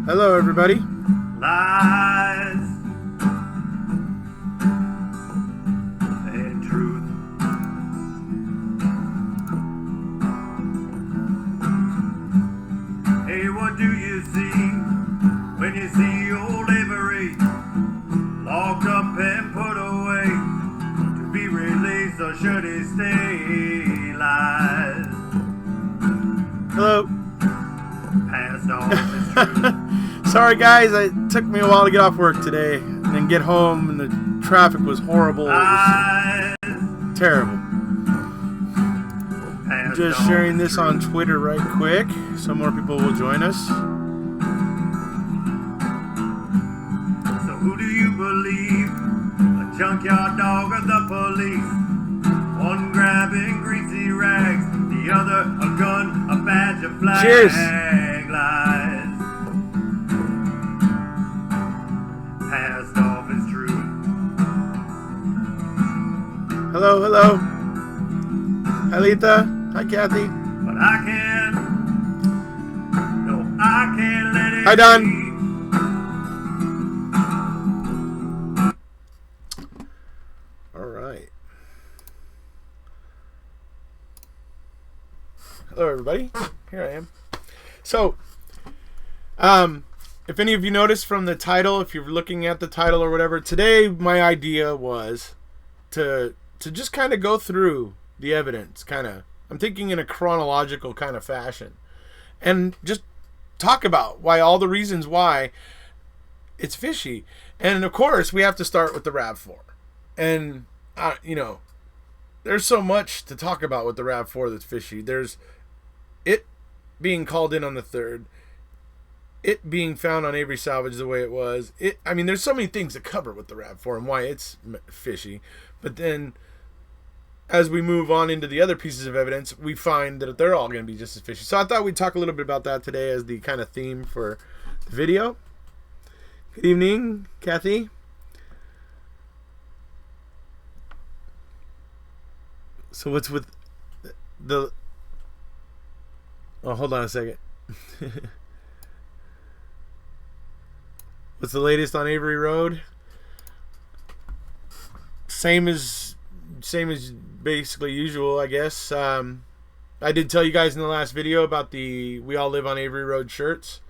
Hello, everybody. Lies and truth. Hey, what do you see when you see old Avery locked up and put away to be released, or should he stay? Lies. Hello. Passed off his truth. Sorry, guys. It took me a while to get off work today and then get home, and the traffic was horrible. It was terrible. Just sharing this on Twitter right quick so more people will join us. So who do you believe? A junkyard dog or the police? One grabbing greasy rags, the other a gun, a badge, a flag. Cheers. Lies. Passed off his truth. Hello, hello. Hi, Letha. Hi, Kathy. But I can't let it Hi, Don. be. All right. Hello, everybody. Here I am. So, if any of you noticed from the title, if you're looking at the title or whatever, today my idea was to just kind of go through the evidence, I'm thinking in a chronological kind of fashion, and just talk about why all the reasons why it's fishy. And of course, we have to start with the RAV4. And, there's so much to talk about with the RAV4 that's fishy. There's it being called in on the 3rd, it being found on Avery salvage the way it was. There's so many things to cover with the RAV4 and why it's fishy. But then, as we move on into the other pieces of evidence, we find that they're all going to be just as fishy. So I thought we'd talk a little bit about that today as the kind of theme for the video. Good evening, Kathy. So what's with the... Oh, hold on a second. What's the latest on Avery Road? Same as basically usual, I guess. I did tell you guys in the last video about the We All Live on Avery Road shirts.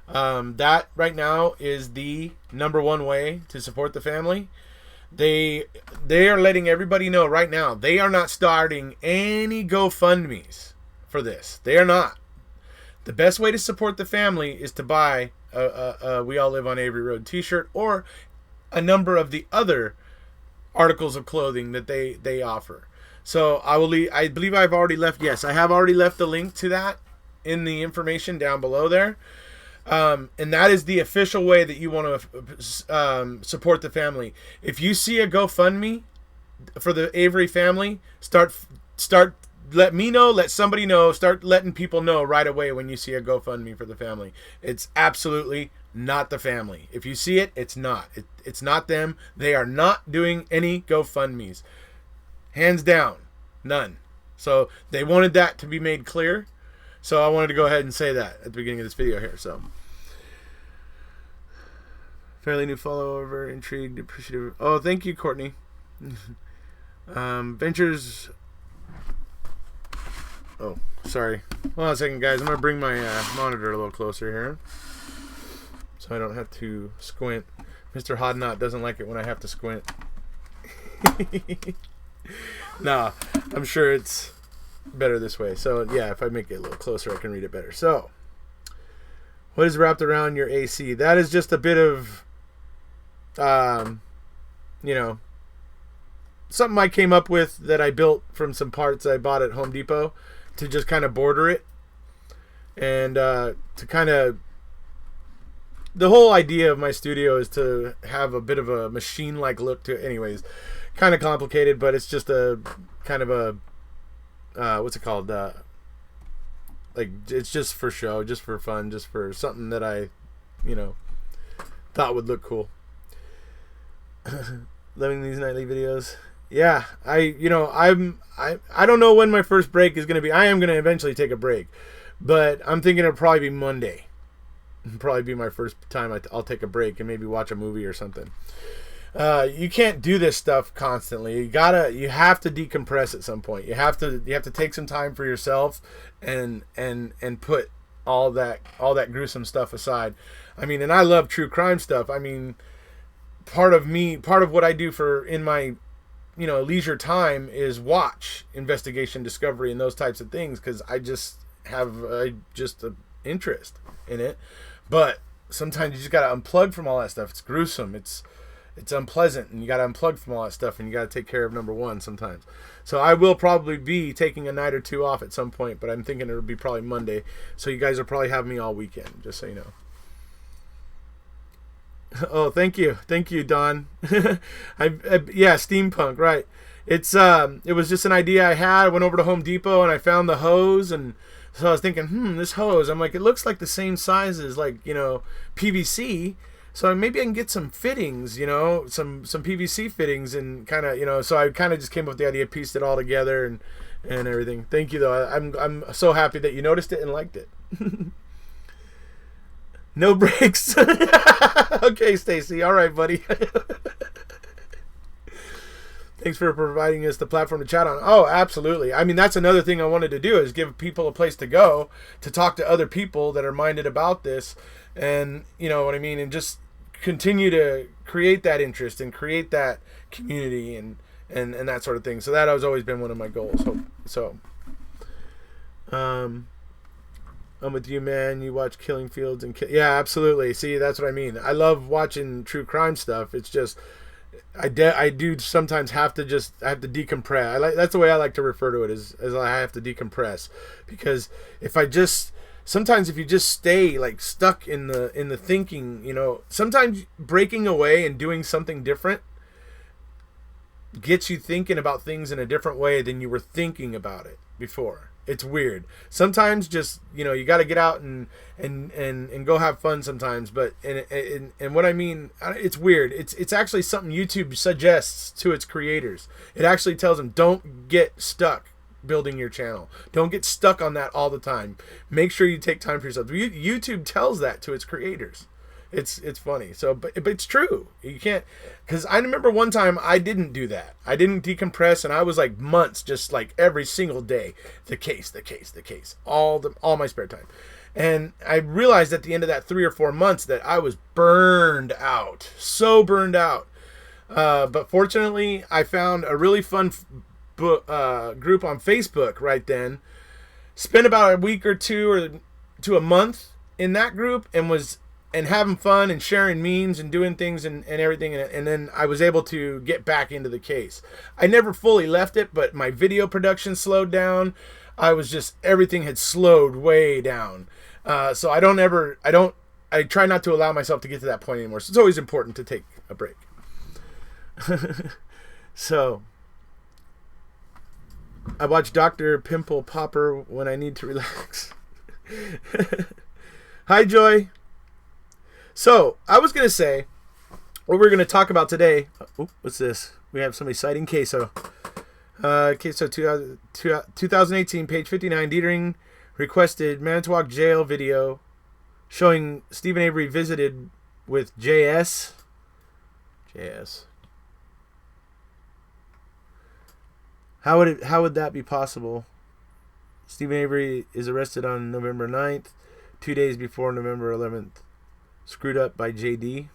That right now is the #1 way to support the family. They are letting everybody know right now they are not starting any GoFundMes for this. They are not. The best way to support the family is to buy a We All Live on Avery Road t-shirt or a number of the other articles of clothing that they offer. So I believe I've already left. Yes, I have already left the link to that in the information down below there. And that is the official way that you want to support the family. If you see a GoFundMe for the Avery family, start. Let me know. Let somebody know. Start letting people know right away when you see a GoFundMe for the family. It's absolutely not the family. If you see it, it's not. It's not them. They are not doing any GoFundMes. Hands down, none. So they wanted that to be made clear. So I wanted to go ahead and say that at the beginning of this video here. So, fairly new follower, intrigued, appreciative. Oh, thank you, Courtney. Ventures. Oh, sorry. Hold on a second, guys. I'm going to bring my monitor a little closer here so I don't have to squint. Mr. Hodnot doesn't like it when I have to squint. Nah, I'm sure it's better this way. So, yeah, if I make it a little closer, I can read it better. So, what is wrapped around your AC? That is just a bit of, something I came up with that I built from some parts I bought at Home Depot to just kind of border it. And to kind of... The whole idea of my studio is to have a bit of a machine-like look to it. Anyways, kind of complicated, but it's just a kind of a... what's it called? It's just for show, just for fun, just for something that I, thought would look cool. Loving these nightly videos. Yeah, I don't know when my first break is going to be. I am going to eventually take a break, but I'm thinking it'll probably be Monday. probably be my first time I'll take a break and maybe watch a movie or something. You can't do this stuff constantly. You have to decompress at some point. You have to take some time for yourself and put all that gruesome stuff aside. I mean, and I love true crime stuff. I mean, part of what I do in my leisure time is watch investigation, discovery, and those types of things, because I just have an interest in it. But sometimes you just gotta unplug from all that stuff. It's gruesome. It's unpleasant, and you gotta unplug from all that stuff, and you gotta take care of number one sometimes. So I will probably be taking a night or two off at some point, but I'm thinking it'll be probably Monday. So you guys will probably have me all weekend, just so you know. Oh, thank you, Don. Yeah, steampunk, right? It was just an idea I had. I went over to Home Depot and I found the hose, and so I was thinking, this hose. I'm like, it looks like the same size as PVC. So maybe I can get some fittings, some PVC fittings, and kind of, so I kind of just came up with the idea, pieced it all together, and everything. Thank you, though. I'm so happy that you noticed it and liked it. No breaks. Okay, Stacy. All right, buddy. Thanks for providing us the platform to chat on. Oh, absolutely. I mean, that's another thing I wanted to do, is give people a place to go to talk to other people that are minded about this, and you know what I mean, and just continue to create that interest and create that community and that sort of thing. So that has always been one of my goals. I'm with you, man. You watch Killing Fields and yeah, absolutely. See, that's what I mean. I love watching true crime stuff. It's just I do sometimes have to decompress. That's the way I like to refer to it, is I have to decompress, because if you just stay stuck in the thinking, sometimes breaking away and doing something different gets you thinking about things in a different way than you were thinking about it before. It's weird. Sometimes just, you got to get out and go have fun sometimes. But, and what I mean, it's weird. It's actually something YouTube suggests to its creators. It actually tells them, don't get stuck building your channel. Don't get stuck on that all the time. Make sure you take time for yourself. YouTube tells that to its creators. It's funny. So, but it's true. You can't, because I remember one time I didn't do that. I didn't decompress, and I was months, just every single day, the case, all my spare time. And I realized at the end of that 3 or 4 months that I was burned out, so burned out. But fortunately, I found a really fun group on Facebook right then. Spent about a week or two or to a month in that group, and having fun and sharing memes and doing things and everything. And then I was able to get back into the case. I never fully left it, but my video production slowed down. Everything had slowed way down. So I try not to allow myself to get to that point anymore. So it's always important to take a break. So I watch Dr. Pimple Popper when I need to relax. Hi, Joy. So, I was going to say, what we're going to talk about today. Oh, what's this? We have somebody citing Queso. Queso 2018, page 59. Dietering requested Manitowoc jail video showing Stephen Avery visited with JS. How would that be possible? Stephen Avery is arrested on November 9th, 2 days before November 11th. Screwed up by JD.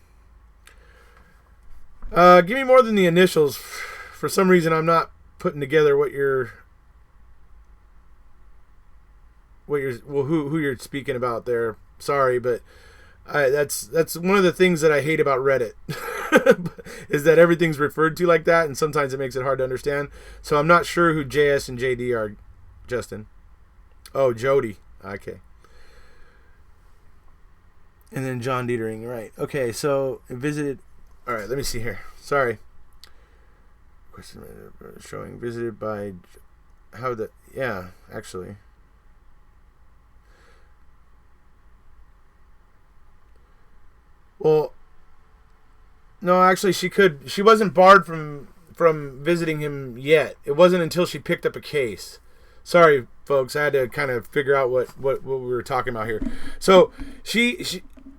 Give me more than the initials. For some reason, I'm not putting together who you're speaking about there. Sorry, but that's one of the things that I hate about Reddit is that everything's referred to like that, and sometimes it makes it hard to understand. So I'm not sure who JS and JD are. Justin. Oh, Jodie. Okay. And then John Dietering, right. Okay, so visited. All right, let me see here. Sorry. Question showing visited by. Yeah, actually. Well, no, actually, she wasn't barred from visiting him yet. It wasn't until she picked up a case. Sorry, folks, I had to kind of figure out what we were talking about here. So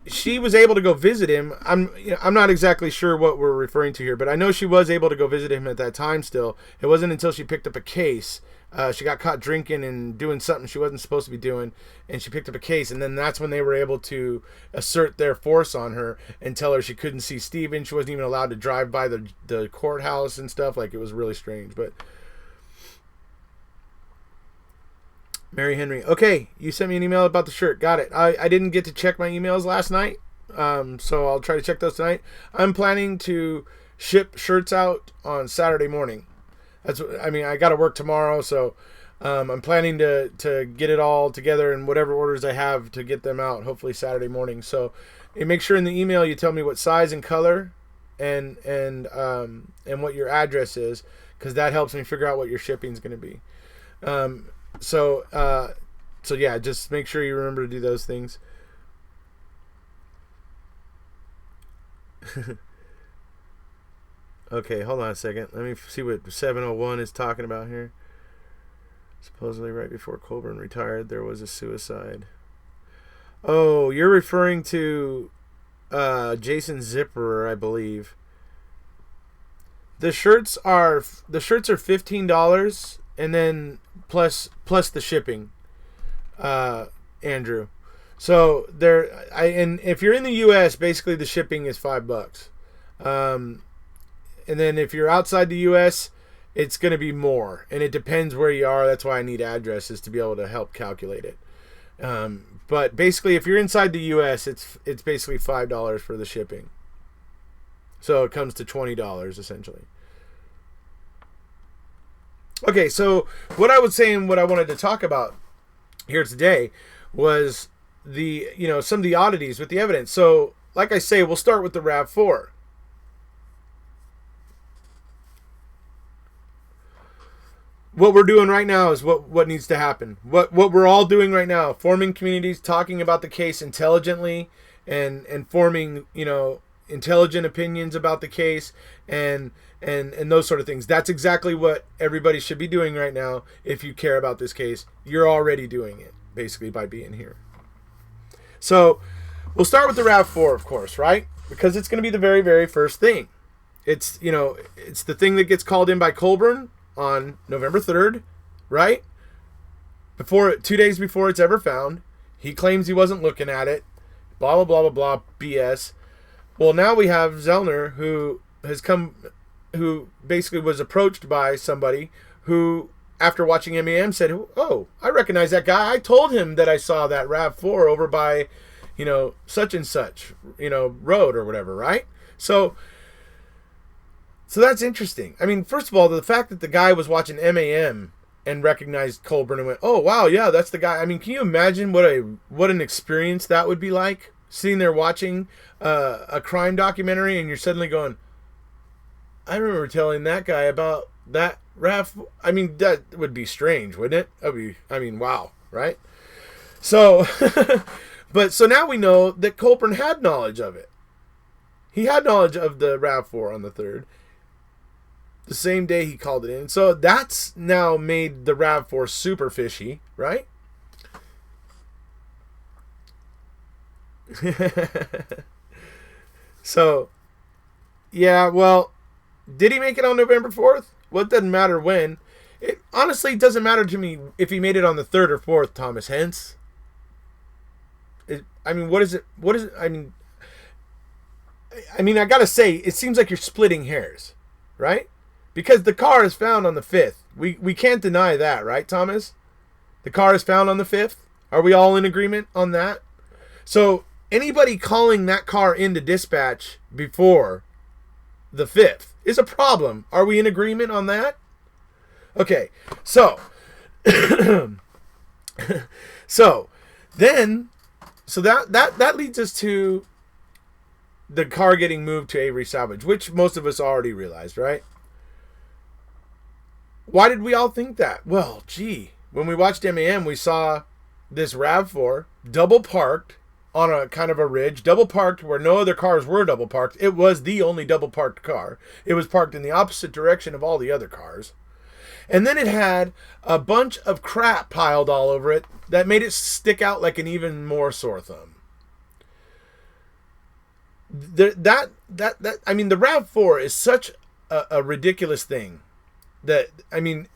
she was able to go visit him. I'm not exactly sure what we're referring to here, but I know she was able to go visit him at that time still. It wasn't until she picked up a case. She got caught drinking and doing something she wasn't supposed to be doing, and she picked up a case, and then that's when they were able to assert their force on her and tell her she couldn't see Steven. She wasn't even allowed to drive by the courthouse and stuff. Like, it was really strange. But Mary Henry. Okay, you sent me an email about the shirt. Got it. I didn't get to check my emails last night, so I'll try to check those tonight. I'm planning to ship shirts out on Saturday morning. I got to work tomorrow, so I'm planning to get it all together in whatever orders I have to get them out, hopefully Saturday morning. So make sure in the email you tell me what size and color and what your address is, because that helps me figure out what your shipping is going to be. So yeah, just make sure you remember to do those things. Okay, hold on a second. Let me see what 701 is talking about here. Supposedly right before Colburn retired, there was a suicide. Oh, you're referring to Jason Zipperer, I believe. The shirts are $15, and then plus the shipping, Andrew. So and if you're in the U.S., basically the shipping is $5. And then if you're outside the U.S., it's going to be more. And it depends where you are. That's why I need addresses to be able to help calculate it. But basically, if you're inside the U.S., it's basically $5 for the shipping. So it comes to $20, essentially. Okay, so what I was saying, what I wanted to talk about here today was some of the oddities with the evidence. So, like I say, we'll start with the RAV4. What we're doing right now is what needs to happen. What we're all doing right now, forming communities, talking about the case intelligently, and forming intelligent opinions about the case, and those sort of things. That's exactly what everybody should be doing right now. If you care about this case, you're already doing it basically by being here. So we'll start with the RAV4, of course, right? Because it's going to be the very, very first thing. It's the thing that gets called in by Colburn on November 3rd, right? 2 days before it's ever found. He claims he wasn't looking at it. Blah, blah, blah, blah, blah, BS. Well, now we have Zellner, who basically was approached by somebody who, after watching MAM, said, oh, I recognize that guy. I told him that I saw that RAV4 over by, such and such, road or whatever, right? So that's interesting. I mean, first of all, the fact that the guy was watching MAM and recognized Colburn and went, oh, wow, yeah, that's the guy. I mean, can you imagine what an experience that would be like? Sitting there watching a crime documentary, and you're suddenly going, I remember telling that guy about that RAV. I mean, that would be strange, wouldn't it? Wow, right? So, so now we know that Colburn had knowledge of it. He had knowledge of the RAV4 on the 3rd. The same day he called it in. So that's now made the RAV4 super fishy, right? So, yeah, well, did he make it on November 4th? Well, it doesn't matter when. It honestly doesn't matter to me if he made it on the 3rd or 4th, Thomas Hentz. What is it? I gotta say, it seems like you're splitting hairs, right? Because the car is found on the 5th. We can't deny that, right, Thomas? The car is found on the 5th. Are we all in agreement on that? So anybody calling that car into dispatch before the 5th is a problem. Are we in agreement on that? Okay, so that leads us to the car getting moved to Avery Salvage, which most of us already realized, right? Why did we all think that? Well, when we watched MAM, we saw this RAV4 double parked on a kind of a ridge, double parked where no other cars were double parked. It was the only double parked car. It was parked in the opposite direction of all the other cars. And then it had a bunch of crap piled all over it that made it stick out like an even more sore thumb. I mean, the RAV4 is such a ridiculous thing that, I mean,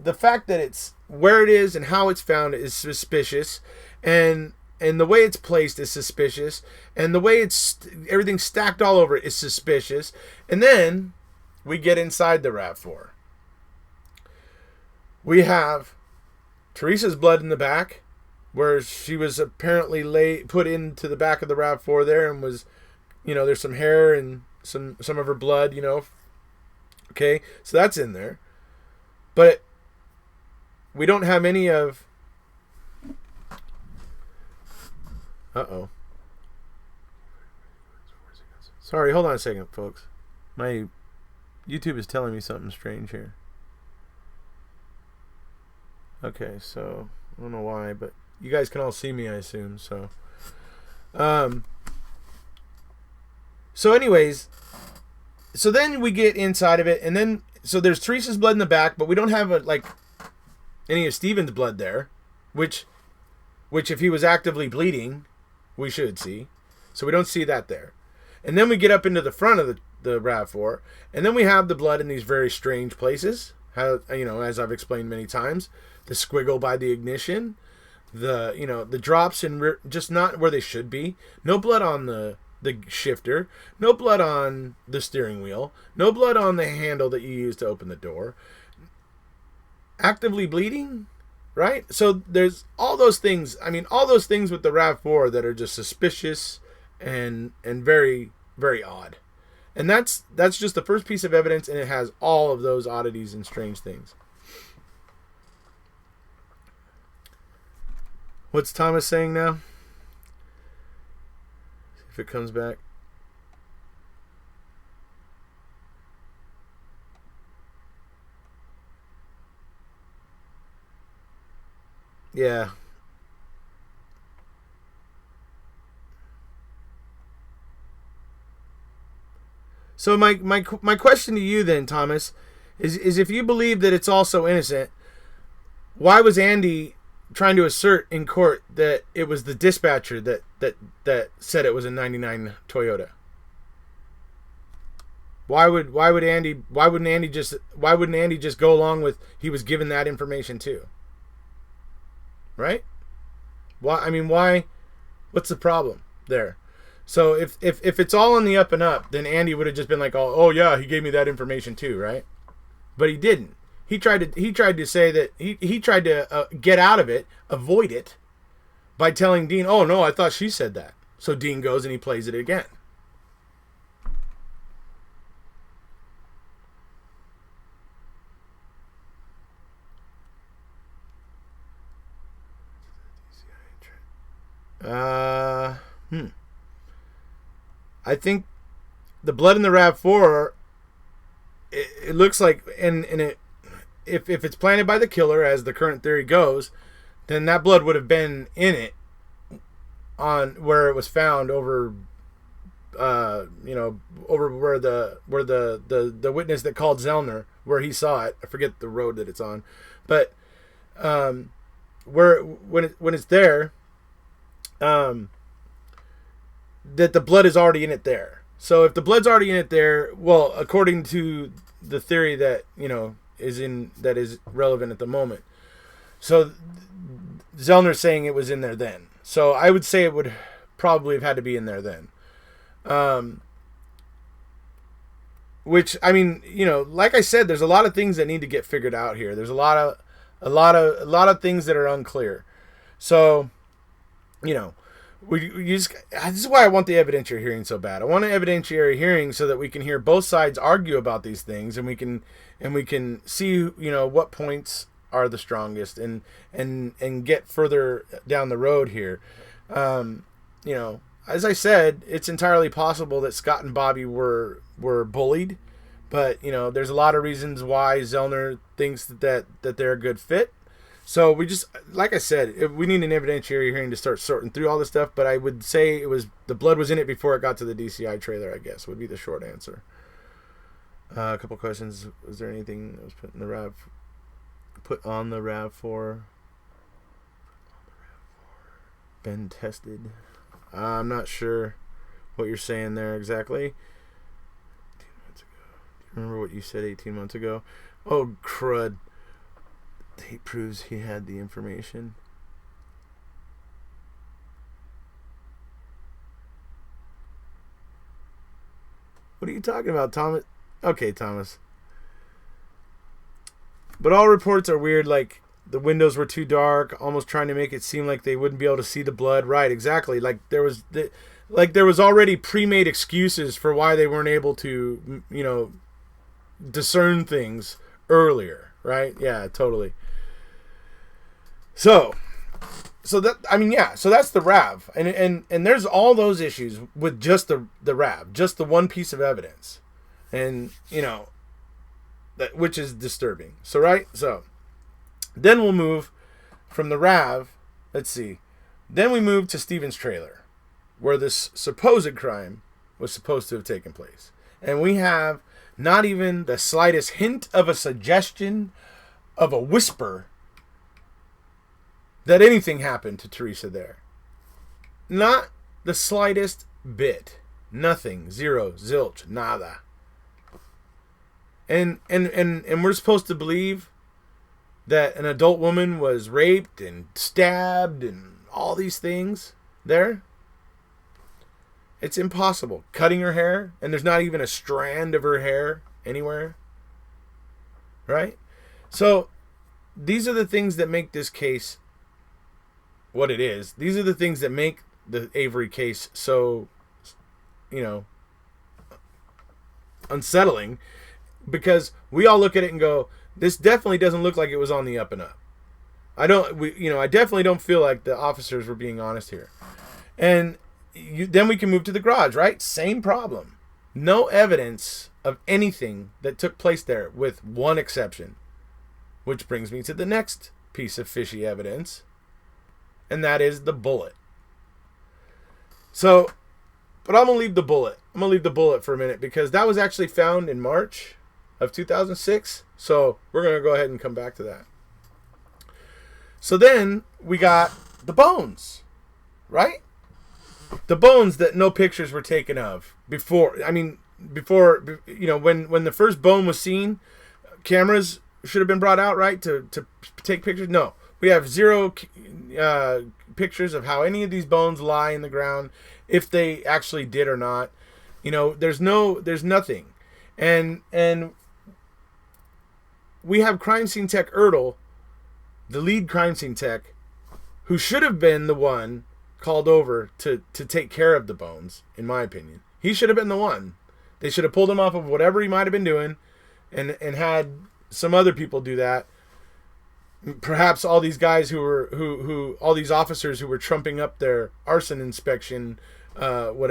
the fact that it's where it is and how it's found is suspicious, and the way it's placed is suspicious, and the way it's everything's stacked all over it is suspicious. And then we get inside the RAV4. We have Teresa's blood in the back, where she was apparently put into the back of the RAV4 there, and was, there's some hair and some of her blood, Okay, so that's in there. But we don't have any of... Uh-oh. Sorry, hold on a second, folks. My YouTube is telling me something strange here. Okay, so I don't know why, but you guys can all see me, I assume. So, anyways, so then we get inside of it, and then so there's Teresa's blood in the back, but we don't have any of Steven's blood there, which if he was actively bleeding, we should see. So we don't see that there. And then we get up into the front of the RAV4, and then we have the blood in these very strange places. How, as I've explained many times, the squiggle by the ignition, the drops in just not where they should be. No blood on the shifter, no blood on the steering wheel, no blood on the handle that you use to open the door. Actively bleeding, right? So there's all those things. I mean, all those things with the RAV4 that are just suspicious and very, very odd. And that's just the first piece of evidence, and it has all of those oddities and strange things. What's Thomas saying now? See if it comes back. Yeah. So my question to you then, Thomas, is if you believe that it's also innocent, why was Andy trying to assert in court that it was the dispatcher that said it was a 99 Toyota? Why wouldn't Andy just go along with he was given that information too? Right? Why? What's the problem there? So if it's all on the up and up, then Andy would have just been like, oh yeah, he gave me that information too, right? But he didn't. He tried to say that he tried to get out of it, avoid it, by telling Dean, oh no, I thought she said that. So Dean goes and he plays it again. I think the blood in the RAV4, it looks like, and it, if it's planted by the killer, as the current theory goes, then that blood would have been in it on where it was found over where the witness that called Zellner, where he saw it. I forget the road that it's on, but when it's there, that the blood is already in it there. So if the blood's already in it there, well, according to the theory that is relevant at the moment, so Zellner's saying it was in there then. So I would say it would probably have had to be in there then. Which, I mean, like I said, there's a lot of things that need to get figured out here. There's a lot of things that are unclear. So, this is why I want the evidentiary hearing so bad. I want an evidentiary hearing so that we can hear both sides argue about these things, and we can see what points are the strongest, and get further down the road here. As I said, it's entirely possible that Scott and Bobby were bullied, but there's a lot of reasons why Zellner thinks that they're a good fit. So we just, like I said, we need an evidentiary hearing to start sorting through all this stuff. But I would say the blood was in it before it got to the DCI trailer, I guess, would be the short answer. A couple questions. Was there anything that was put on the RAV4? Been tested? I'm not sure what you're saying there exactly. 18 months ago. Do you remember what you said 18 months ago? Oh, crud. He proves he had the information. What are you talking about, Thomas? Okay, Thomas. But all reports are weird, like the windows were too dark, almost trying to make it seem like they wouldn't be able to see the blood. Right, exactly. Like there was already pre-made excuses for why they weren't able to, discern things earlier, right? Yeah, totally. So that's the RAV. And there's all those issues with just the RAV, just the one piece of evidence. And, which is disturbing. So then we'll move from the RAV. Let's see. Then we move to Stephen's trailer, where this supposed crime was supposed to have taken place. And we have not even the slightest hint of a suggestion of a whisper that anything happened to Teresa there. Not the slightest bit. Nothing. Zero. Zilch. Nada. And we're supposed to believe that an adult woman was raped and stabbed and all these things there? It's impossible. Cutting her hair, and there's not even a strand of her hair anywhere. Right? So, these are the things that make this case what it is. These are the things that make the Avery case so, unsettling. Because we all look at it and go, this definitely doesn't look like it was on the up and up. I definitely don't feel like the officers were being honest here. And then we can move to the garage, right? Same problem. No evidence of anything that took place there, with one exception. Which brings me to the next piece of fishy evidence. And that is the bullet. So, but I'm going to leave the bullet. I'm going to leave the bullet for a minute, because that was actually found in March of 2006. So we're going to go ahead and come back to that. So then we got the bones, right? The bones that no pictures were taken of before. When the first bone was seen, cameras should have been brought out, right, to take pictures. No, we have zero pictures of how any of these bones lie in the ground, if they actually did or not. There's nothing. And we have crime scene tech Erdl, the lead crime scene tech, who should have been the one called over to take care of the bones, in my opinion. He should have been the one. They should have pulled him off of whatever he might have been doing and had some other people do that. Perhaps all these guys all these officers who were trumping up their arson inspection, to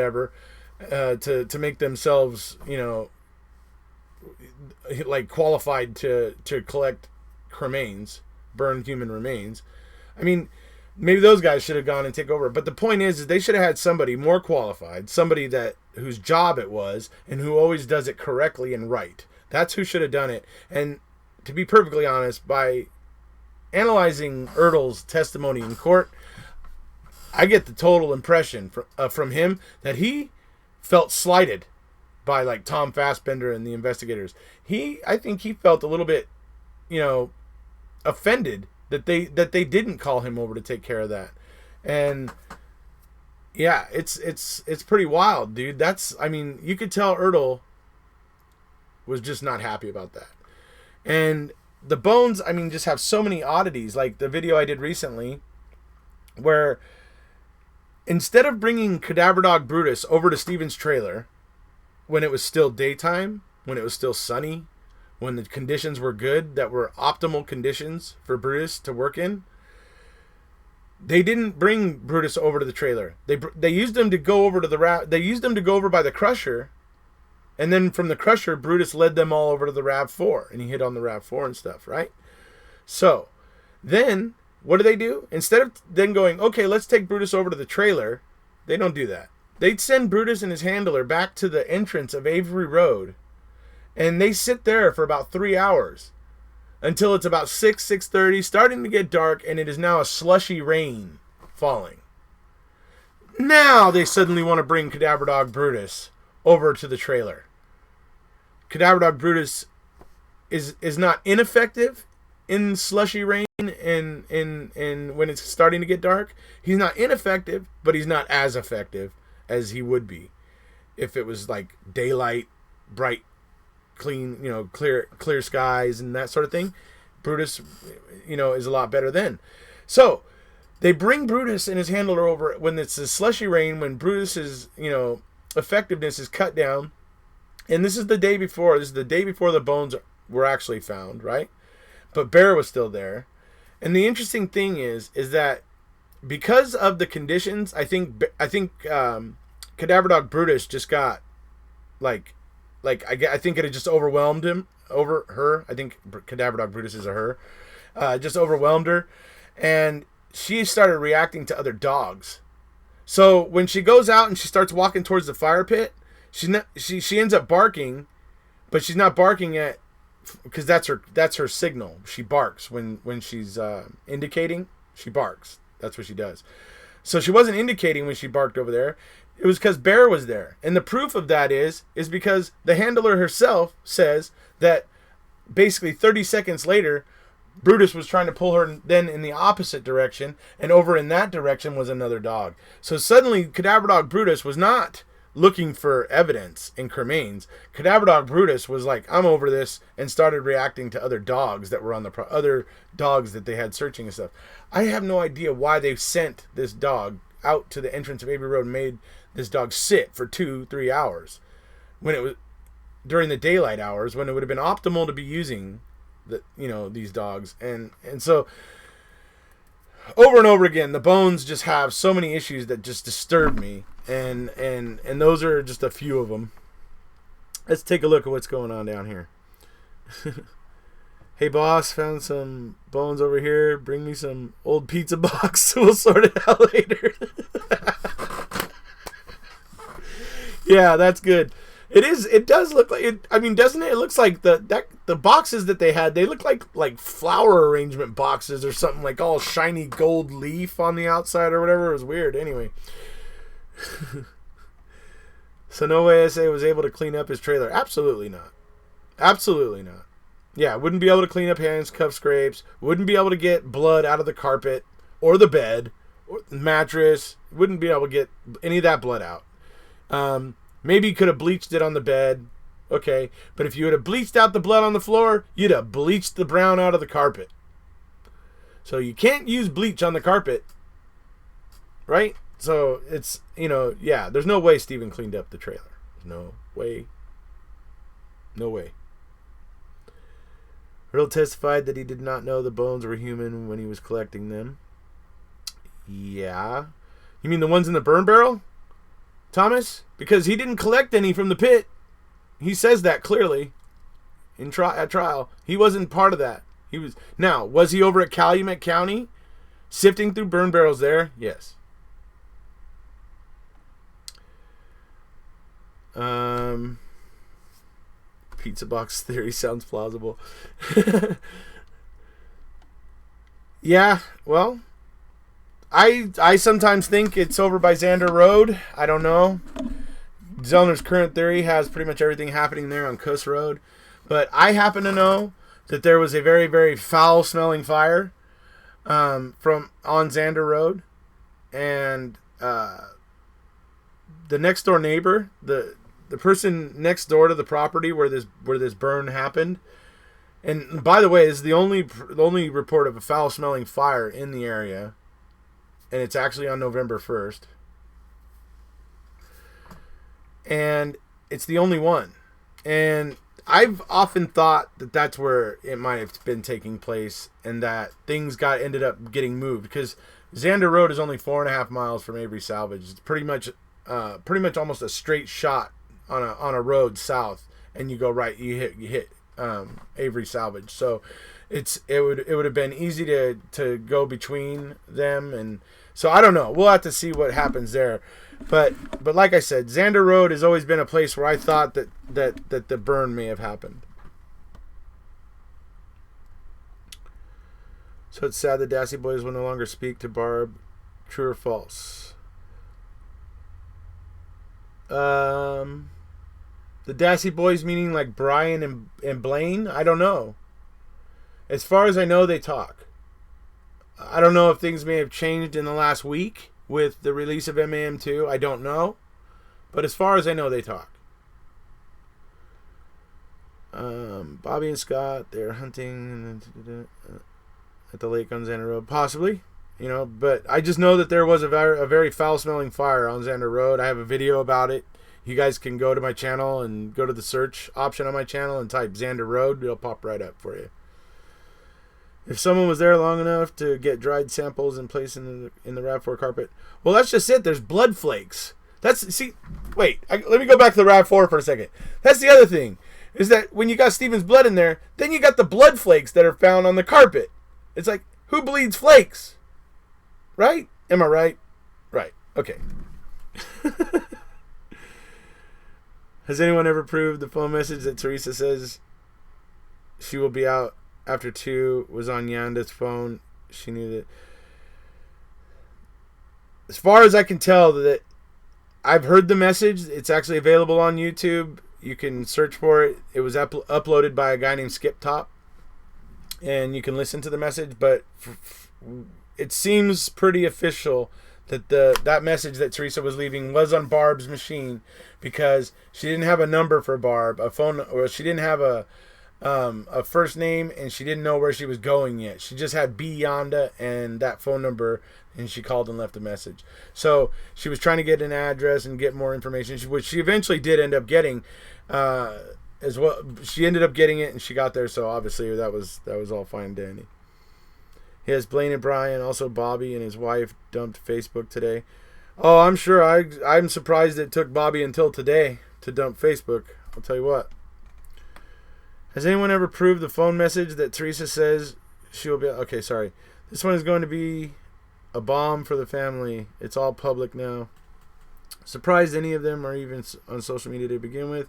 make themselves, like qualified to collect remains, burn human remains. I mean, maybe those guys should have gone and take over. But the point is they should have had somebody more qualified, somebody whose job it was, and who always does it correctly and right. That's who should have done it. And to be perfectly honest, by analyzing Erdl's testimony in court, I get the total impression from him that he felt slighted by, like, Tom Fassbender and the investigators. I think he felt a little bit, offended that they didn't call him over to take care of that. And yeah, it's pretty wild, dude. You could tell Erdl was just not happy about that. And the bones, just have so many oddities, like the video I did recently, where instead of bringing Cadaver Dog Brutus over to Stephen's trailer when it was still daytime, when it was still sunny, when the conditions were good, that were optimal conditions for Brutus to work in, they didn't bring Brutus over to the trailer. They used him to go over to they used him to go over by the Crusher, and then from the Crusher, Brutus led them all over to the RAV4, and he hit on the RAV4 and stuff, right? So, then, what do? Instead of then going, okay, let's take Brutus over to the trailer, they don't do that. They'd send Brutus and his handler back to the entrance of Avery Road, and they sit there for about 3 hours until it's about 6:30, starting to get dark, and it is now a slushy rain falling. Now they suddenly want to bring Cadaver Dog Brutus over to the trailer. Cadaver Dog Brutus is not ineffective in slushy rain and when it's starting to get dark. He's not ineffective, but he's not as effective as he would be if it was like daylight, bright, clean, clear skies and that sort of thing. Brutus, is a lot better then. So they bring Brutus and his handler over when it's a slushy rain, when Brutus's, effectiveness is cut down. And this is the day before. This is the day before the bones were actually found, right? But Bear was still there. And the interesting thing is that because of the conditions, I think Cadaver Dog Brutus just got I think it had just overwhelmed him, over her. I think Cadaver Dog Brutus is a her. Just overwhelmed her, and she started reacting to other dogs. So when she goes out and she starts walking towards the fire pit, she ends up barking, but she's not barking at, because that's her signal. She barks when she's indicating. She barks. That's what she does. So she wasn't indicating when she barked over there. It was because Bear was there, and the proof of that is because the handler herself says that basically 30 seconds later, Brutus was trying to pull her then in the opposite direction, and over in that direction was another dog. So suddenly, Cadaver Dog Brutus was not looking for evidence in cremains. Cadaver Dog Brutus was like, I'm over this, and started reacting to other dogs that were on the other dogs that they had searching and stuff. I have no idea why they sent this dog out to the entrance of Avery Road and made this dog sit for 2-3 hours when it was during the daylight hours, when it would have been optimal to be using these dogs. And so over and over again, the bones just have so many issues that just disturb me, and those are just a few of them. Let's take a look at what's going on down here. Hey boss, found some bones over here. Bring me some old pizza box. We'll sort it out later. Yeah, that's good. It does look like it. I mean, doesn't it? It looks like the boxes that they had, they look like flower arrangement boxes or something, like all shiny gold leaf on the outside or whatever. It was weird. Anyway. So no way SA was able to clean up his trailer. Absolutely not. Absolutely not. Yeah, wouldn't be able to clean up hands, cuff scrapes. Wouldn't be able to get blood out of the carpet or the bed or the mattress. Wouldn't be able to get any of that blood out. Maybe you could have bleached it on the bed. Okay. But if you would have bleached out the blood on the floor, you'd have bleached the brown out of the carpet. So you can't use bleach on the carpet. Right? So it's, yeah, there's no way Steven cleaned up the trailer. There's no way. No way. Riddle testified that he did not know the bones were human when he was collecting them. Yeah. You mean the ones in the burn barrel, Thomas? Because he didn't collect any from the pit. He says that clearly at trial. He wasn't part of that. Was he over at Calumet County sifting through burn barrels there? Yes. Pizza box theory sounds plausible. Yeah, well, I sometimes think it's over by Xander Road. I don't know. Zellner's current theory has pretty much everything happening there on Kuss Road. But I happen to know that there was a very, very foul-smelling fire on Xander Road. And the next-door neighbor, the person next door to the property where this burn happened, and by the way, this is the only report of a foul-smelling fire in the area, and it's actually on November 1st. And it's the only one. And I've often thought that that's where it might have been taking place, and that things ended up getting moved, because Xander Road is only 4.5 miles from Avery Salvage. It's pretty much almost a straight shot on a road south, and you go right, you hit Avery Salvage. So it would have been easy to go between them, and so I don't know. We'll have to see what happens there. But like I said, Xander Road has always been a place where I thought that the burn may have happened. So it's sad the Dassey boys will no longer speak to Barb. True or false? The Dassey boys, meaning like Brian and Blaine? I don't know. As far as I know, they talk. I don't know if things may have changed in the last week with the release of MAM2. I don't know. But as far as I know, they talk. Bobby and Scott, they're hunting at the lake on Xander Road. Possibly. But I just know that there was a very foul-smelling fire on Xander Road. I have a video about it. You guys can go to my channel and go to the search option on my channel and type Xander Road. It'll pop right up for you. If someone was there long enough to get dried samples and place in the RAV4 carpet, well, that's just it. There's blood flakes. Let me go back to the RAV4 for a second. That's the other thing, is that when you got Steven's blood in there, then you got the blood flakes that are found on the carpet. It's like, who bleeds flakes? Right? Am I right? Right. Okay. Has anyone ever proved the phone message that Teresa says she will be out after 2 was on Yanda's phone? She knew that. As far as I can tell, that I've heard the message. It's actually available on YouTube. You can search for it. It was uploaded by a guy named Skip Top, and you can listen to the message. But it seems pretty official that that message that Teresa was leaving was on Barb's machine, because she didn't have a number for Barb, she didn't have a first name, and she didn't know where she was going yet. She just had B Yonda and that phone number, and she called and left a message. So she was trying to get an address and get more information, which she eventually did end up getting as well. She ended up getting it, and she got there, so obviously that was all fine and dandy. Yes, Blaine and Brian, also Bobby and his wife dumped Facebook today. Oh, I'm sure. I'm surprised it took Bobby until today to dump Facebook. I'll tell you what. Has anyone ever proved the phone message that Teresa says she will be... Okay, sorry. This one is going to be a bomb for the family. It's all public now. Surprised any of them are even on social media to begin with.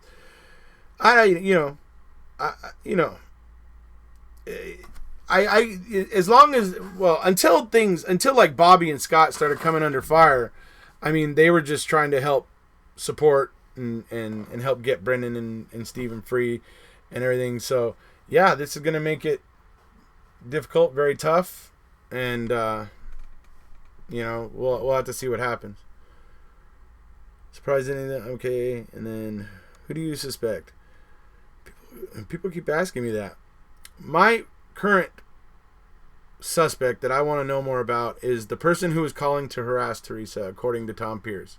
Until like Bobby and Scott started coming under fire, I mean, they were just trying to help support and help get Brendan and Steven free and everything. So yeah, this is going to make it difficult, very tough. And, we'll have to see what happens. Surprised any of that? Okay. And then who do you suspect? People keep asking me that. My current suspect that I want to know more about is the person who is calling to harass Teresa, according to Tom Pierce.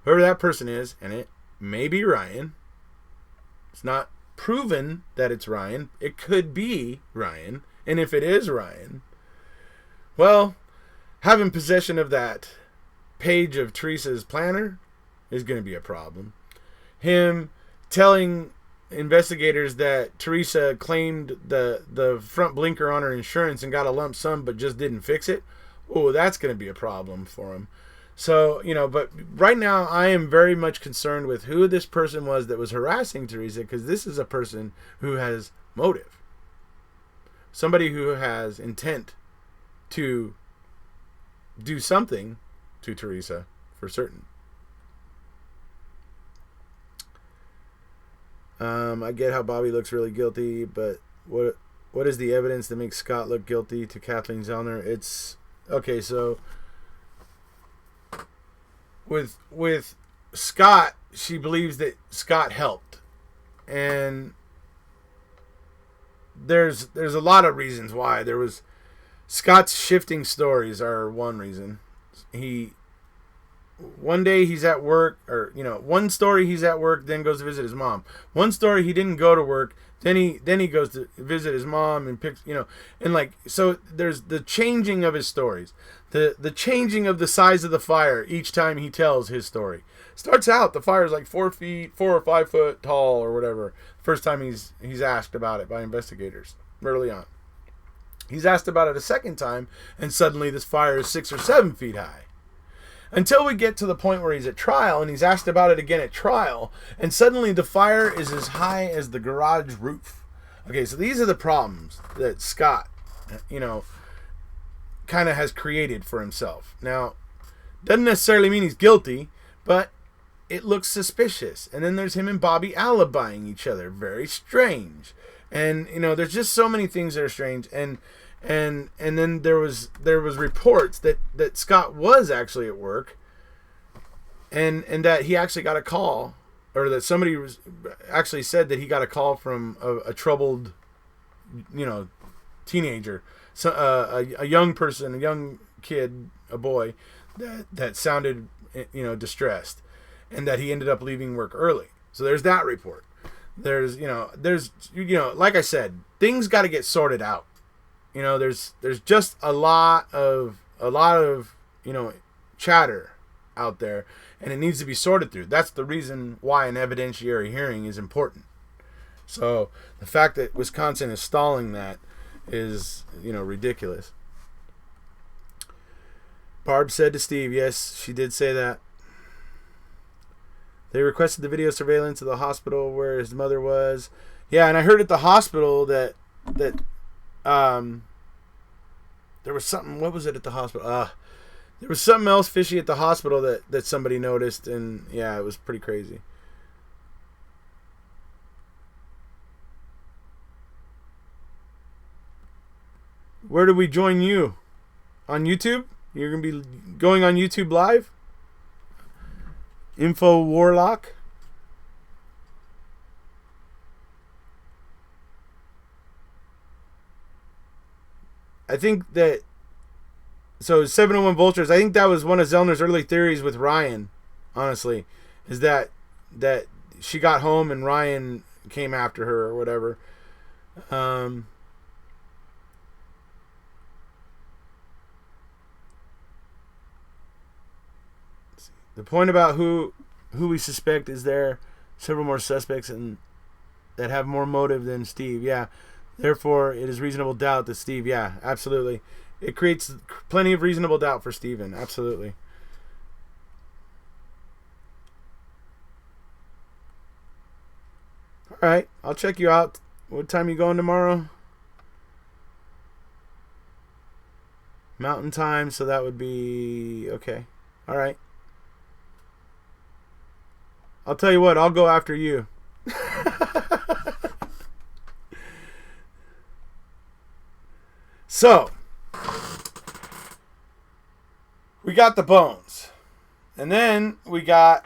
Whoever that person is, and it may be Ryan. It's not proven that it's Ryan. It could be Ryan. And if it is Ryan, well, having possession of that page of Teresa's planner is going to be a problem. Him telling investigators that Teresa claimed the front blinker on her insurance and got a lump sum but just didn't fix it. Oh, that's going to be a problem for him. So, but right now I am very much concerned with who this person was that was harassing Teresa, because this is a person who has motive. Somebody who has intent to do something to Teresa for certain. I get how Bobby looks really guilty, but what is the evidence that makes Scott look guilty to Kathleen Zellner? It's okay. So with Scott, she believes that Scott helped, and there's a lot of reasons why. There was Scott's shifting stories are one reason. One day he's at work, or one story he's at work, then goes to visit his mom. One story he didn't go to work, then he goes to visit his mom and picks, and like, so there's the changing of his stories, the changing of the size of the fire each time he tells his story. Starts out the fire is like 4 or 5 foot tall or whatever. First time he's asked about it by investigators early on. He's asked about it a second time, and suddenly this fire is 6 or 7 feet high. Until we get to the point where he's at trial, and he's asked about it again at trial, and suddenly the fire is as high as the garage roof. Okay, so these are the problems that Scott, kind of has created for himself. Now, doesn't necessarily mean he's guilty, but it looks suspicious. And then there's him and Bobby alibying each other. Very strange. And, you know, there's just so many things that are strange. And then there was reports that Scott was actually at work, and that he actually got a call, or that somebody was actually said that he got a call from a troubled, you know, teenager, so a young person, a young kid, a boy that sounded, you know, distressed, and that he ended up leaving work early. So there's that report. There's like I said, things got to get sorted out. You know, there's just a lot of you know, chatter out there, and it needs to be sorted through. That's the reason why an evidentiary hearing is important. So the fact that Wisconsin is stalling that is, you know, ridiculous. Barb said to Steve, yes, she did say that. They requested the video surveillance of the hospital where his mother was. Yeah, and I heard at the hospital that there was something. What was it at the hospital? There was something else fishy at the hospital that somebody noticed, and yeah, it was pretty crazy. Where do we join you? On YouTube? You're going to be going on YouTube Live? Info Warlock? I think that... So 701 Vultures, I think that was one of Zellner's early theories with Ryan, honestly. Is that she got home and Ryan came after her or whatever. The point about who we suspect is there several more suspects and that have more motive than Steve. Yeah. Therefore, it is reasonable doubt that Steve. Yeah, absolutely. It creates plenty of reasonable doubt for Steven. Absolutely. All right. I'll check you out. What time are you going tomorrow? Mountain time. So that would be... Okay. All right. I'll tell you what, I'll go after you. So, we got the bones. And then we got...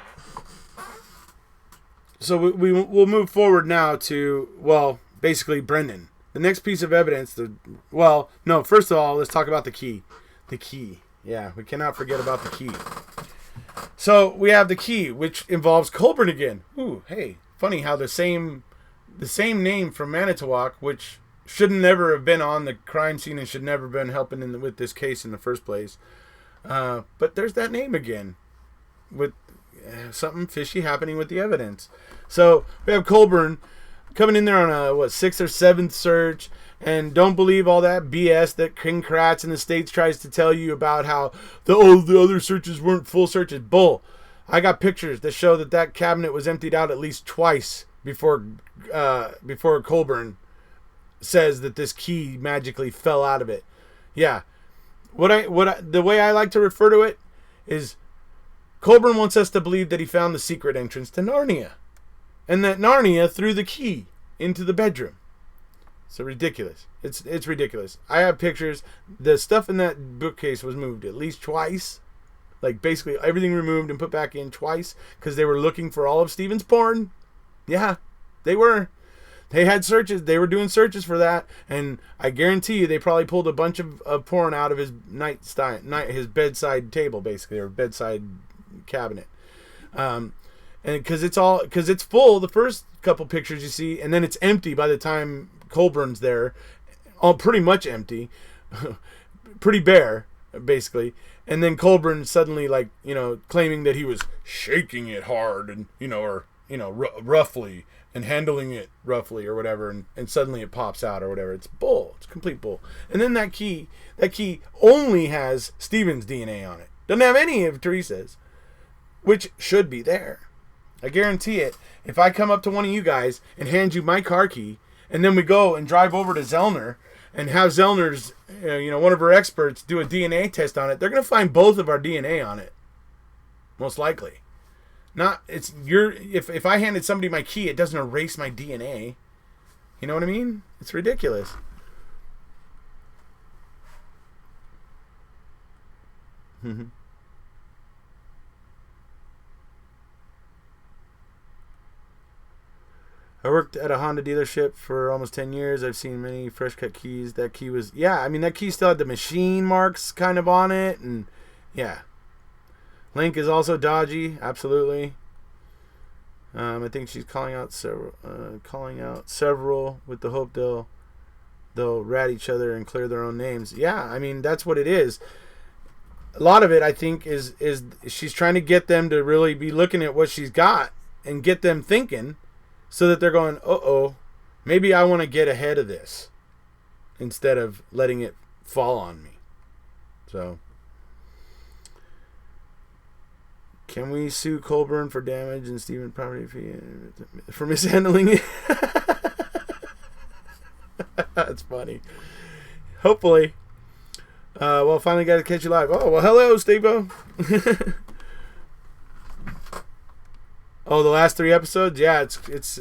So we'll move forward now to, well, basically Brendan. The next piece of evidence, first of all, let's talk about the key. The key. Yeah, we cannot forget about the key. So we have the key, which involves Colburn again. Ooh, hey, funny how the same name from Manitowoc, which should never have been on the crime scene and should never have been helping with this case in the first place. But there's that name again, with something fishy happening with the evidence. So we have Colburn coming in there on a 6th or 7th search. And don't believe all that BS that King Kratz in the States tries to tell you about how the other searches weren't full searches. Bull. I got pictures that show that cabinet was emptied out at least twice before Colburn says that this key magically fell out of it. Yeah. The way I like to refer to it is Colburn wants us to believe that he found the secret entrance to Narnia. And that Narnia threw the key into the bedroom. So ridiculous. It's ridiculous. I have pictures. The stuff in that bookcase was moved at least twice. Like basically everything removed and put back in twice because they were looking for all of Steven's porn. Yeah, they were. They had searches. They were doing searches for that, and I guarantee you they probably pulled a bunch of porn out of his his bedside table, basically, or bedside cabinet. And because it's full the first couple pictures you see, and then it's empty by the time Colburn's there, all pretty much empty, pretty bare, basically. And then Colburn suddenly, claiming that he was shaking it hard and, roughly and handling it roughly or whatever. And suddenly it pops out or whatever. It's bull. It's complete bull. And then that key only has Steven's DNA on it. Doesn't have any of Teresa's, which should be there. I guarantee it. If I come up to one of you guys and hand you my car key, and then we go and drive over to Zellner and have Zellner's, one of our experts do a DNA test on it, they're going to find both of our DNA on it. Most likely. Not it's your if I handed somebody my key, it doesn't erase my DNA. You know what I mean? It's ridiculous. I worked at a Honda dealership for almost 10 years. I've seen many fresh cut keys. That key was, yeah, I mean, that key still had the machine marks kind of on it. And yeah. Link is also dodgy. Absolutely. I think she's calling out several with the hope they'll rat each other and clear their own names. Yeah, I mean, that's what it is. A lot of it, I think, is she's trying to get them to really be looking at what she's got and get them thinking, so that they're going, uh-oh, maybe I want to get ahead of this instead of letting it fall on me. So, can we sue Colburn for damage and Stephen property fee for mishandling it? That's funny. Hopefully. Well, finally got to catch you live. Oh, well, hello, Steve-O. Oh, the last 3 episodes? Yeah, it's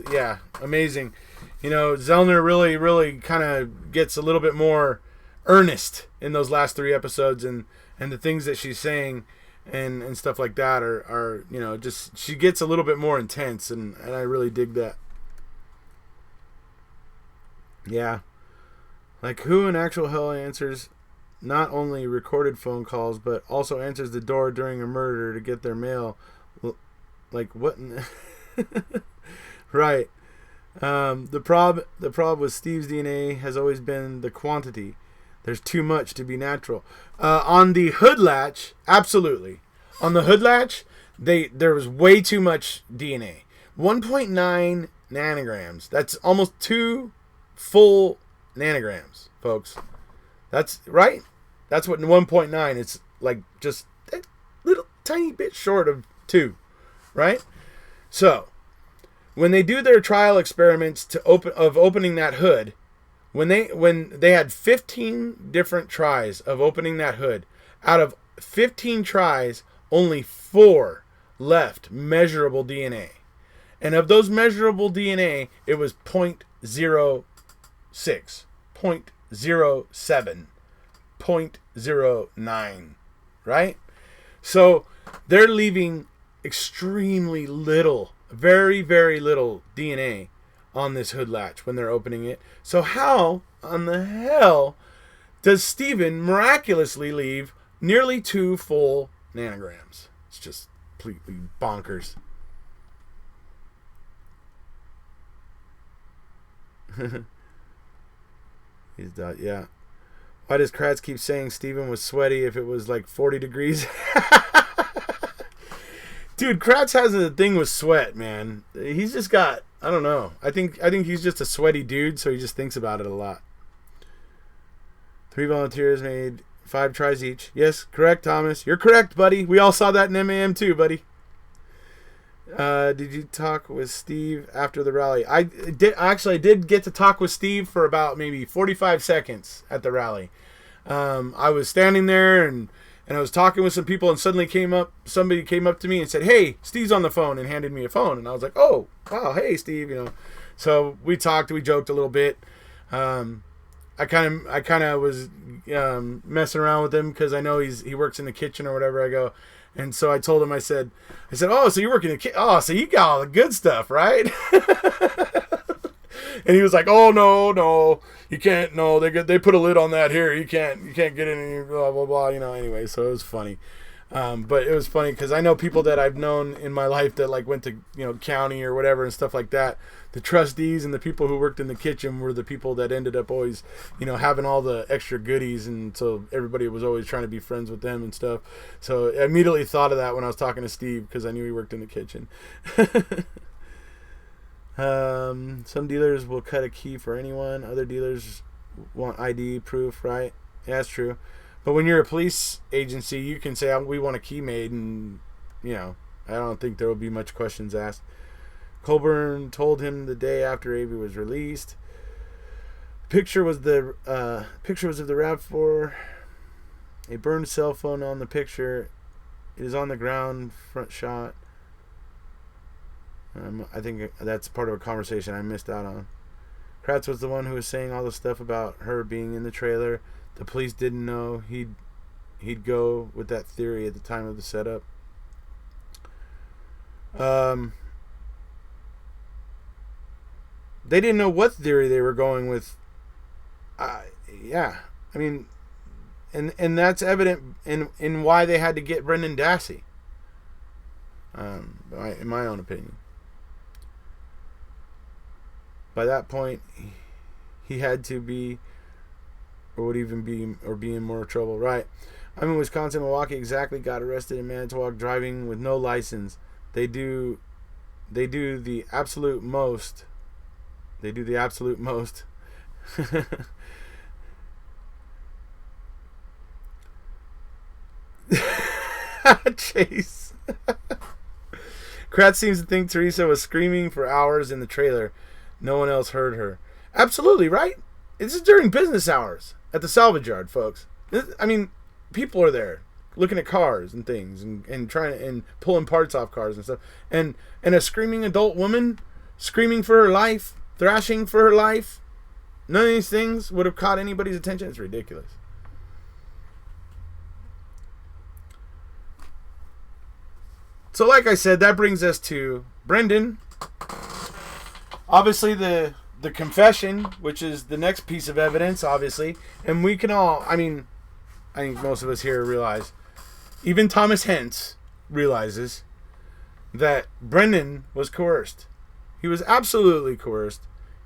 amazing. You know, Zellner really kind of gets a little bit more earnest in those last 3 episodes, and the things that she's saying and stuff like that are you know, just, she gets a little bit more intense, and I really dig that. Yeah. Like, who in actual hell answers not only recorded phone calls, but also answers the door during a murder to get their mail? Like, what? Right. The problem with Steve's DNA has always been the quantity. There's too much to be natural. On the hood latch, absolutely. On the hood latch, there was way too much DNA. 1.9 nanograms. That's almost 2 full nanograms, folks. That's right. That's what 1.9. It's like just a little tiny bit short of 2. Right? So, when they do their trial experiments opening that hood, when they had 15 different tries of opening that hood, out of 15 tries, only 4 left measurable DNA. And of those measurable DNA, it was 0.06, 0.07, 0.09, right? So, they're leaving extremely little, very, very little DNA on this hood latch when they're opening it. So how on the hell does Steven miraculously leave nearly 2 full nanograms? It's just completely bonkers. Yeah. Why does Kratz keep saying Steven was sweaty if it was like 40 degrees? Dude, Kratz has a thing with sweat, man. He's just got, I don't know. I think he's just a sweaty dude, so he just thinks about it a lot. 3 volunteers made 5 tries each. Yes, correct, Thomas. You're correct, buddy. We all saw that in MAM too, buddy. Did you talk with Steve after the rally? I did get to talk with Steve for about maybe 45 seconds at the rally. I was standing there and I was talking with some people, and suddenly somebody came up to me and said, "Hey, Steve's on the phone," and handed me a phone. And I was like, "Oh, wow, hey, Steve," you know. So we talked, we joked a little bit. I kind of was messing around with him because I know he works in the kitchen or whatever. I go, and so I told him, I said, "Oh, so you work in the kitchen? Oh, so you got all the good stuff, right?" And he was like, "Oh, no, you can't. No, they put a lid on that here. You can't get any blah blah blah." You know. Anyway, so it was funny, but it was funny because I know people that I've known in my life that like went to county or whatever and stuff like that. The trustees and the people who worked in the kitchen were the people that ended up always, having all the extra goodies, and so everybody was always trying to be friends with them and stuff. So I immediately thought of that when I was talking to Steve because I knew he worked in the kitchen. Some dealers will cut a key for anyone. Other dealers want ID proof, right? Yeah, that's true. But when you're a police agency, you can say, we want a key made, and, I don't think there will be much questions asked. Colburn told him the day after Avery was released. Picture was of the RAV4. A burned cell phone on the picture. It is on the ground, front shot. I think that's part of a conversation I missed out on. Kratz was the one who was saying all the stuff about her being in the trailer. The police didn't know he'd go with that theory at the time of the setup. They didn't know what theory they were going with. Yeah, I mean, and that's evident in why they had to get Brendan Dassey. In my own opinion. By that point, he had to be, or would even be, or be in more trouble. Right. I'm in Wisconsin, Milwaukee. Exactly. Got arrested in Manitowoc driving with no license. They do the absolute most. They do the absolute most. Chase. Kratz seems to think Teresa was screaming for hours in the trailer. No one else heard her. Absolutely, right? This is during business hours at the salvage yard, folks. I mean, people are there looking at cars and things and trying and pulling parts off cars and stuff. And a screaming adult woman screaming for her life, thrashing for her life. None of these things would have caught anybody's attention. It's ridiculous. So like I said, that brings us to Brendan. Obviously the confession, which is the next piece of evidence, obviously. And we can all, I think most of us here realize, even Thomas Hentz realizes that Brendan was coerced. He was absolutely coerced.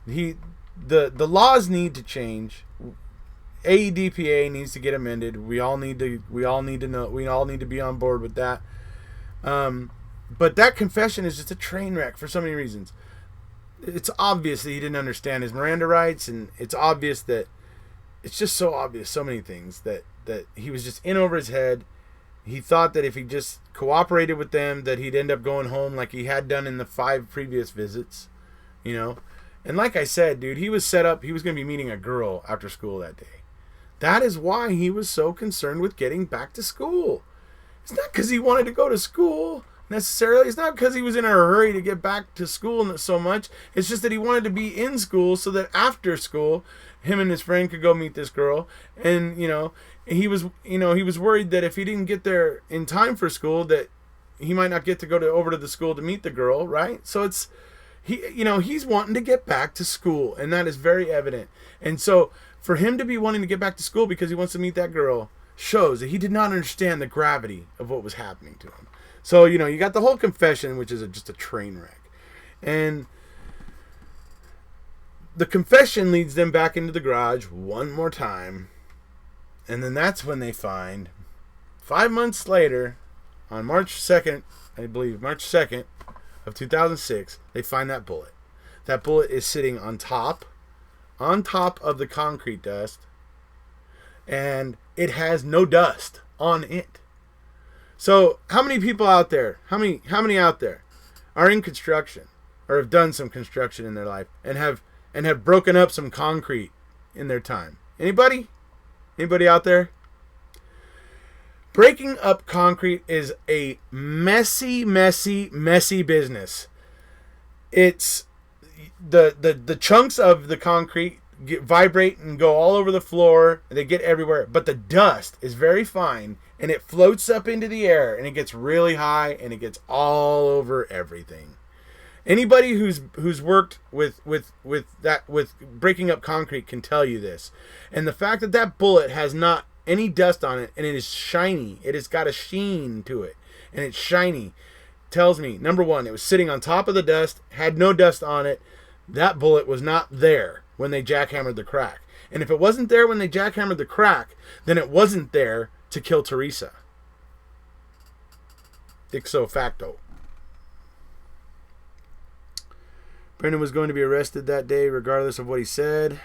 The laws need to change. AEDPA needs to get amended. We all need to know. We all need to be on board with that. But that confession is just a train wreck for so many reasons. It's obvious that he didn't understand his Miranda rights, and it's obvious that it's just so obvious, so many things that he was just in over his head. He thought that if he just cooperated with them, that he'd end up going home like he had done in the 5 previous visits, you know. And like I said, dude, he was set up. He was going to be meeting a girl after school that day. That is why he was so concerned with getting back to school. It's not because he wanted to go to school necessarily. It's not because he was in a hurry to get back to school so much. It's just that he wanted to be in school so that after school, him and his friend could go meet this girl. And, he was worried that if he didn't get there in time for school, that he might not get to go over to the school to meet the girl, right? So he's wanting to get back to school, and that is very evident. And so for him to be wanting to get back to school because he wants to meet that girl shows that he did not understand the gravity of what was happening to him. So, you got the whole confession, which is just a train wreck. And the confession leads them back into the garage one more time. And then that's when they find, 5 months later, on March 2nd, I believe, March 2nd of 2006, they find that bullet. That bullet is sitting on top of the concrete dust. And it has no dust on it. So how many people out there, how many out there are in construction or have done some construction in their life and have broken up some concrete in their time? Anybody out there? Breaking up concrete is a messy business. It's the chunks of the concrete vibrate and go all over the floor. They get everywhere, but the dust is very fine and it floats up into the air and it gets really high and it gets all over everything. Anybody who's worked with breaking up concrete can tell you this. And the fact that bullet has not any dust on it and it is shiny, it has got a sheen to it and it's shiny, tells me, number one, it was sitting on top of the dust, had no dust on it. That bullet was not there when they jackhammered the crack. And if it wasn't there when they jackhammered the crack, then it wasn't there to kill Teresa. Ipso facto. Brendan was going to be arrested that day regardless of what he said.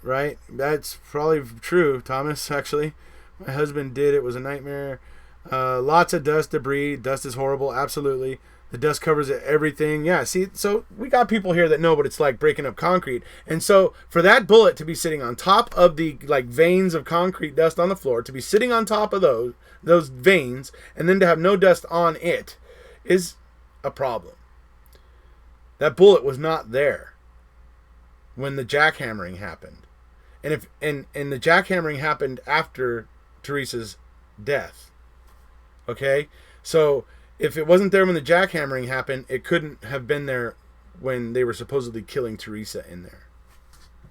Right? That's probably true, Thomas, actually. My husband did. It was a nightmare. Lots of dust, debris. Dust is horrible. Absolutely. The dust covers everything. Yeah, see, so we got people here that know what it's like breaking up concrete. And so for that bullet to be sitting on top of the veins of concrete dust on the floor, to be sitting on top of those veins, and then to have no dust on it is a problem. That bullet was not there when the jackhammering happened. And if and the jackhammering happened after Teresa's death. Okay? So if it wasn't there when the jackhammering happened, it couldn't have been there when they were supposedly killing Teresa in there.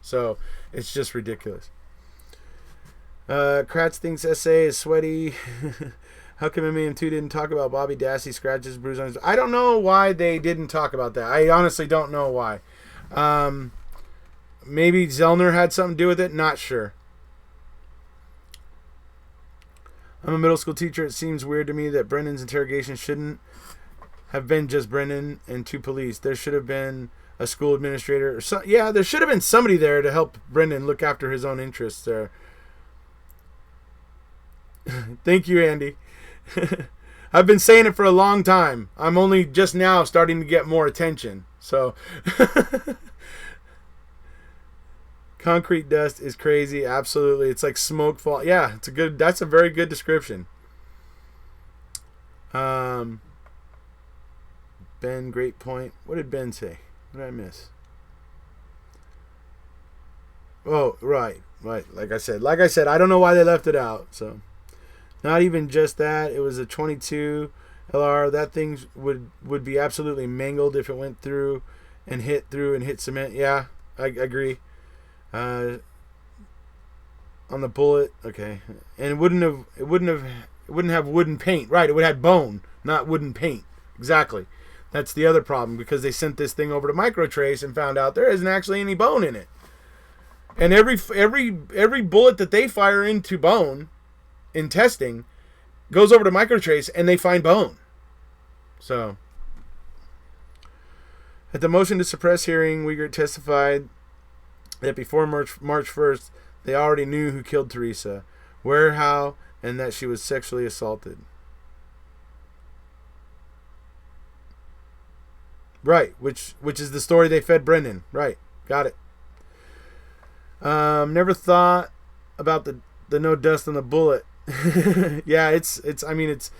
So it's just ridiculous. Kratz thinks SA is sweaty. How come MM2 didn't talk about Bobby Dassey scratches, bruises on his... I don't know why they didn't talk about that. I honestly don't know why. Maybe Zellner had something to do with it. Not sure. I'm a middle school teacher. It seems weird to me that Brendan's interrogation shouldn't have been just Brendan and 2 police. There should have been a school administrator. Or so, yeah, there should have been somebody there to help Brendan look after his own interests there. Thank you, Andy. I've been saying it for a long time. I'm only just now starting to get more attention. So, concrete dust is crazy. Absolutely, it's like smoke fall. Yeah, it's a good. That's a very good description. Ben, great point. What did Ben say? What did I miss? Oh, right. Like I said, I don't know why they left it out. So. Not even just that. It was a 22 LR. That thing would be absolutely mangled if it went through and hit cement. Yeah, I agree. On the bullet, okay, and it wouldn't have wooden paint. Right, it would have bone, not wooden paint. Exactly. That's the other problem, because they sent this thing over to Microtrace and found out there isn't actually any bone in it. And every bullet that they fire into bone in testing goes over to Microtrace and they find bone. So at the motion to suppress hearing, Wiegert testified that before March 1st they already knew who killed Teresa, where, how, and that she was sexually assaulted. Right, which is the story they fed Brendan. Right, got it. Never thought about the no dust on the bullet. Yeah, it's I mean, it's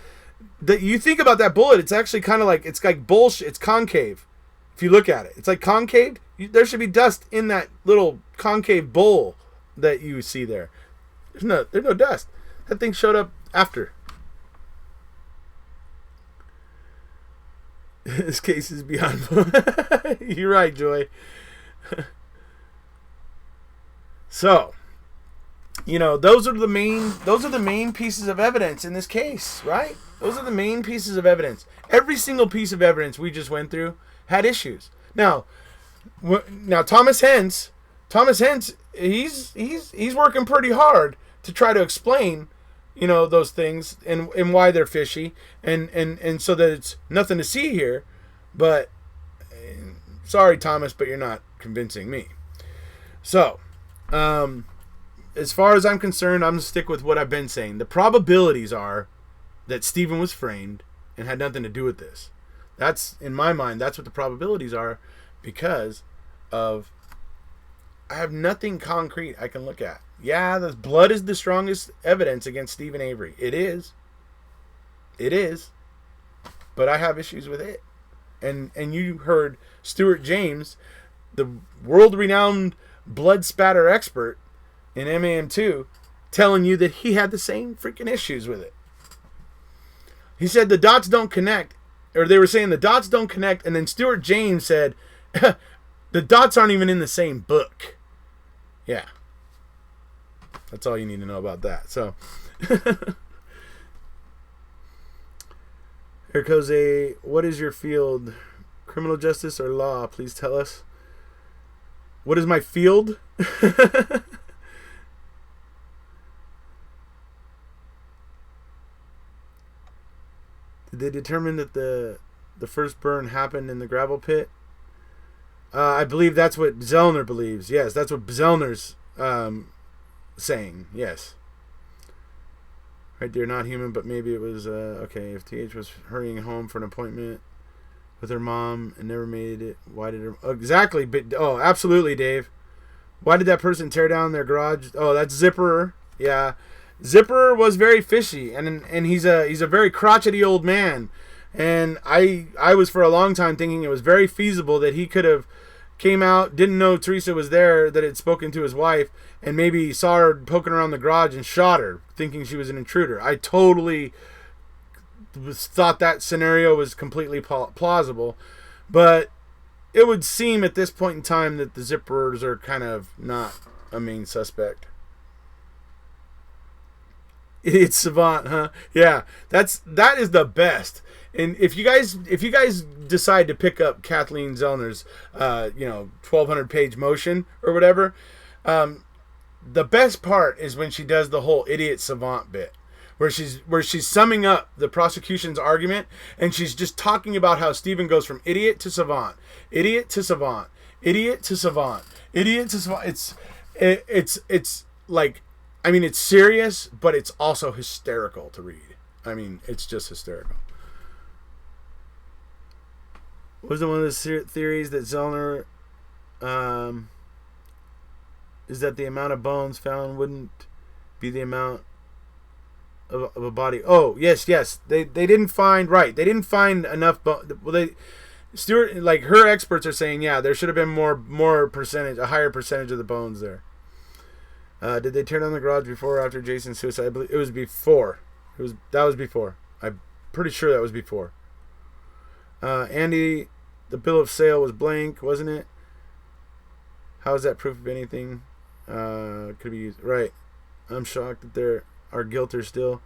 that you think about that bullet, it's actually kind of like, it's like bullshit. It's concave. If you look at it, it's like concave. There should be dust in that little concave bowl that you see there. There's no dust. That thing showed up after. This case is beyond. You're right, Joy. So, those are the main pieces of evidence in this case, right? Those are the main pieces of evidence. Every single piece of evidence we just went through had issues. Now Thomas Hens, he's working pretty hard to try to explain, those things and why they're fishy, and so that it's nothing to see here. But sorry, Thomas, but you're not convincing me. So, as far as I'm concerned, I'm going to stick with what I've been saying. The probabilities are that Stephen was framed and had nothing to do with this. That's, in my mind, that's what the probabilities are, because of, I have nothing concrete I can look at. Yeah, the blood is the strongest evidence against Stephen Avery. It is. But I have issues with it. And you heard Stuart James, the world-renowned blood spatter expert in MAM2, telling you that he had the same freaking issues with it. He said the dots don't connect, or they were saying the dots don't connect, and then Stuart James said the dots aren't even in the same book. Yeah. That's all you need to know about that. So, Erekose, what is your field? Criminal justice or law? Please tell us. What is my field? Did they determine that the first burn happened in the gravel pit? I believe that's what Zellner believes. Yes, that's what Zellner's saying. Yes. Right, they're not human, but maybe it was okay. If TH was hurrying home for an appointment with her mom and never made it, why did her exactly? But absolutely, Dave. Why did that person tear down their garage? Oh, that's Zipper. Yeah, Zipper was very fishy, and he's a very crotchety old man. And I was for a long time thinking it was very feasible that he could have came out, didn't know Teresa was there, that had spoken to his wife, and maybe saw her poking around the garage and shot her, thinking she was an intruder. I totally thought that scenario was completely plausible. But it would seem at this point in time that the zippers are kind of not a main suspect. Idiot savant, huh? Yeah, that is the best. And if you guys decide to pick up Kathleen Zellner's 1200 page motion or whatever, the best part is when she does the whole idiot savant bit, where she's summing up the prosecution's argument, and she's just talking about how Stephen goes from idiot to savant, idiot to savant, idiot to savant, idiot to savant. It's like, I mean, it's serious, but it's also hysterical to read. I mean, it's just hysterical. Was it one of the theories that Zellner is that the amount of bones found wouldn't be the amount of a body? Oh, yes. They didn't find, right. They didn't find enough bone. Well, Stuart, like, her experts are saying, yeah, there should have been more percentage, a higher percentage of the bones there. Did they tear down the garage before or after Jason's suicide? I believe it was before. That was before. I'm pretty sure that was before. Andy, the bill of sale was blank, wasn't it? How is that proof of anything? Could be used. Right. I'm shocked that there are guilters still.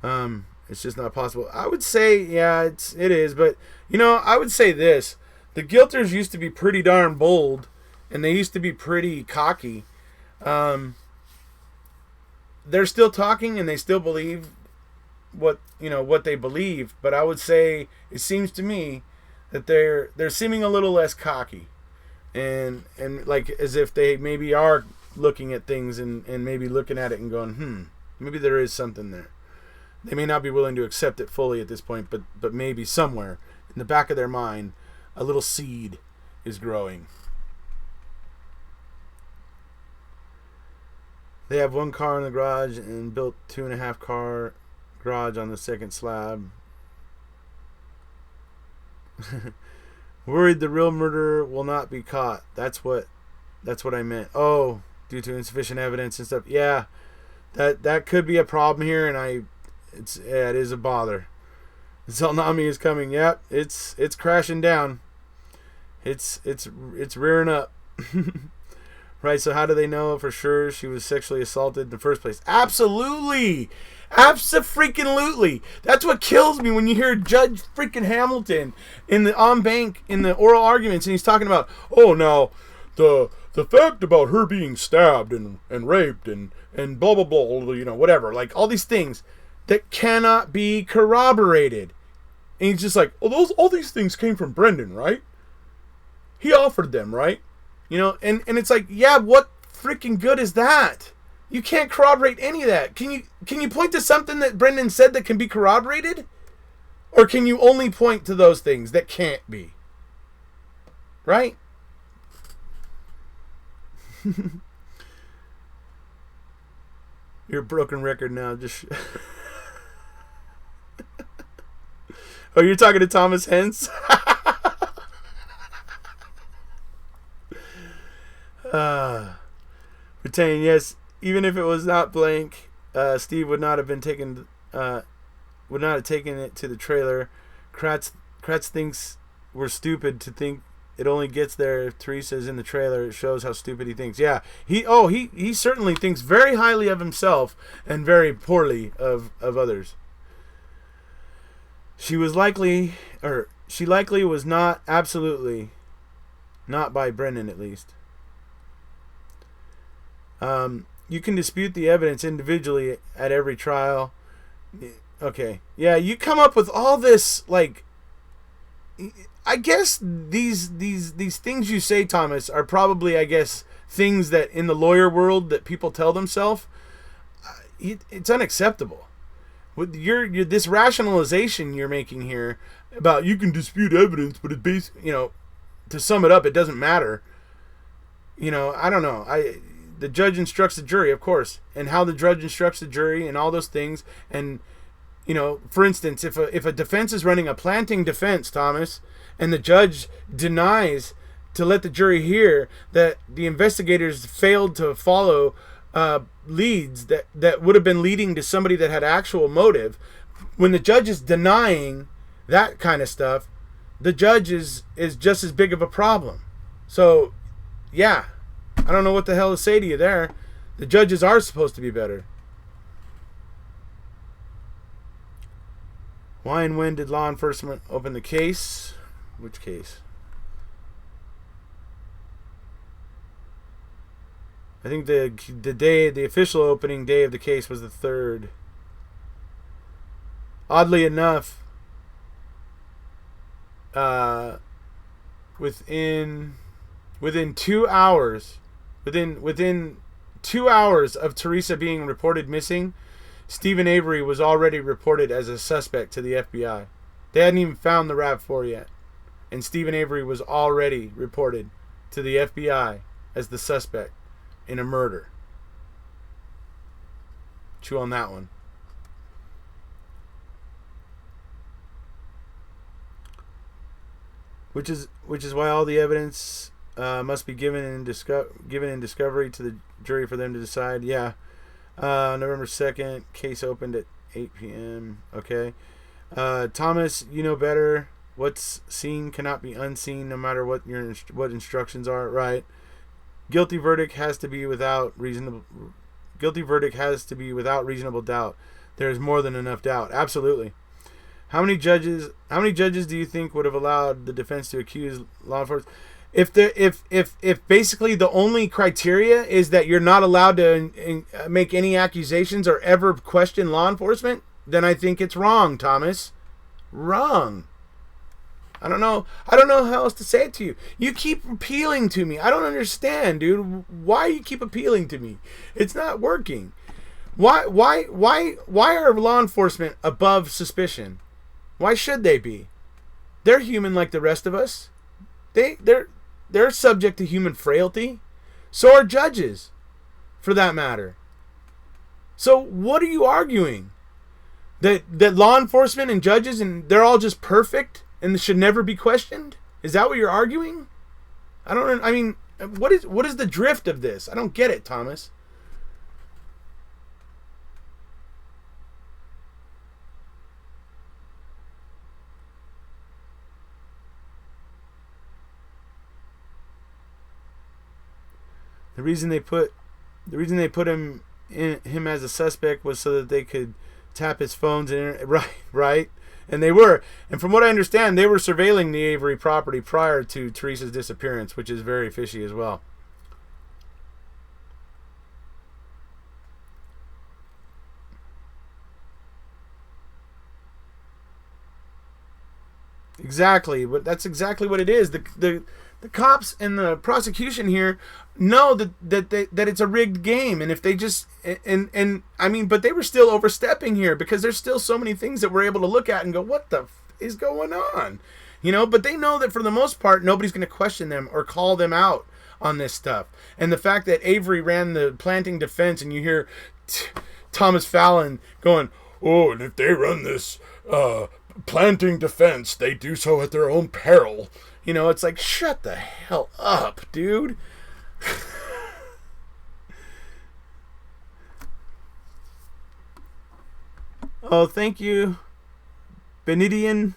It's just not possible. I would say, yeah, it is. But, I would say this. The guilters used to be pretty darn bold, and they used to be pretty cocky. They're still talking, and they still believe what they believe, but I would say it seems to me that they're seeming a little less cocky, and like as if they maybe are looking at things and maybe looking at it and going, maybe there is something there. They may not be willing to accept it fully at this point, but maybe somewhere in the back of their mind a little seed is growing. They have one car in the garage and built 2.5 car garage on the second slab. Worried the real murderer will not be caught. That's what I meant. Oh, due to insufficient evidence and stuff. Yeah, that could be a problem here, and it is a bother. Zelnami is coming. Yep, it's crashing down. It's rearing up. Right, so how do they know for sure she was sexually assaulted in the first place? Absolutely! Abso-freaking-lutely! That's what kills me when you hear Judge freaking Hamilton in the en banc, in the oral arguments, and he's talking about, oh, now, the fact about her being stabbed and raped and blah, blah, blah, whatever, like, all these things that cannot be corroborated. And he's just like, oh, all these things came from Brendan, right? He offered them, right? And it's like, yeah, what freaking good is that? You can't corroborate any of that. Can you point to something that Brendan said that can be corroborated? Or can you only point to those things that can't be? Right? You're a broken record now. Just oh, you're talking to Thomas Hens? Retain, yes. Even if it was not blank, Steve would not have taken it to the trailer. Kratz thinks we're stupid to think it only gets there if Teresa's in the trailer. It shows how stupid he thinks. Yeah, he certainly thinks very highly of himself and very poorly of others. She likely was not, absolutely not by Brendan at least. You can dispute the evidence individually at every trial. Okay. Yeah, you come up with all this, like, I guess these things you say, Thomas, are probably, I guess, things that in the lawyer world that people tell themselves. It's unacceptable. With this rationalization you're making here about you can dispute evidence, but it to sum it up, it doesn't matter. I don't know. The judge instructs the jury, of course, and how the judge instructs the jury and all those things. And, For instance, if a defense is running a planting defense, Thomas, and the judge denies to let the jury hear that the investigators failed to follow leads that would have been leading to somebody that had actual motive, when the judge is denying that kind of stuff, the judge is just as big of a problem. So, yeah, I don't know what the hell to say to you there. The judges are supposed to be better. Why and when did law enforcement open the case? Which case? I think the official opening day of the case was the 3rd. Oddly enough, within 2 hours, within 2 hours of Teresa being reported missing, Stephen Avery was already reported as a suspect to the FBI. They hadn't even found the RAV4 yet, and Stephen Avery was already reported to the FBI as the suspect in a murder. Chew on that one. Which is why all the evidence must be given in discovery to the jury for them to decide. Yeah. November 2nd, case opened at 8 p.m. Okay. Thomas, you know better. What's seen cannot be unseen, no matter what instructions are. Right. Guilty verdict has to be without reasonable doubt. There is more than enough doubt. Absolutely. How many judges do you think would have allowed the defense to accuse law enforcement? If basically the only criteria is that you're not allowed to make any accusations or ever question law enforcement, then I think it's wrong, Thomas. Wrong. I don't know how else to say it to you. You keep appealing to me. I don't understand, dude. Why you keep appealing to me? It's not working. Why are law enforcement above suspicion? Why should they be? They're human like the rest of us. They're subject to human frailty. So are judges, for that matter. So what are you arguing? That law enforcement and judges and they're all just perfect and should never be questioned? Is that what you're arguing? What is the drift of this? I don't get it, Thomas. The reason they put him as a suspect was so that they could tap his phones and right, and they were. And from what I understand, they were surveilling the Avery property prior to Teresa's disappearance, which is very fishy as well. Exactly, but that's exactly what it is. The cops and the prosecution here know that it's a rigged game, and if they just but they were still overstepping here because there's still so many things that we're able to look at and go, what the is going on? But they know that for the most part nobody's going to question them or call them out on this stuff. And the fact that Avery ran the planting defense, and you hear Thomas Fallon going, oh, and if they run this planting defense, they do so at their own peril. It's like, shut the hell up, dude. Oh, thank you, Benidian.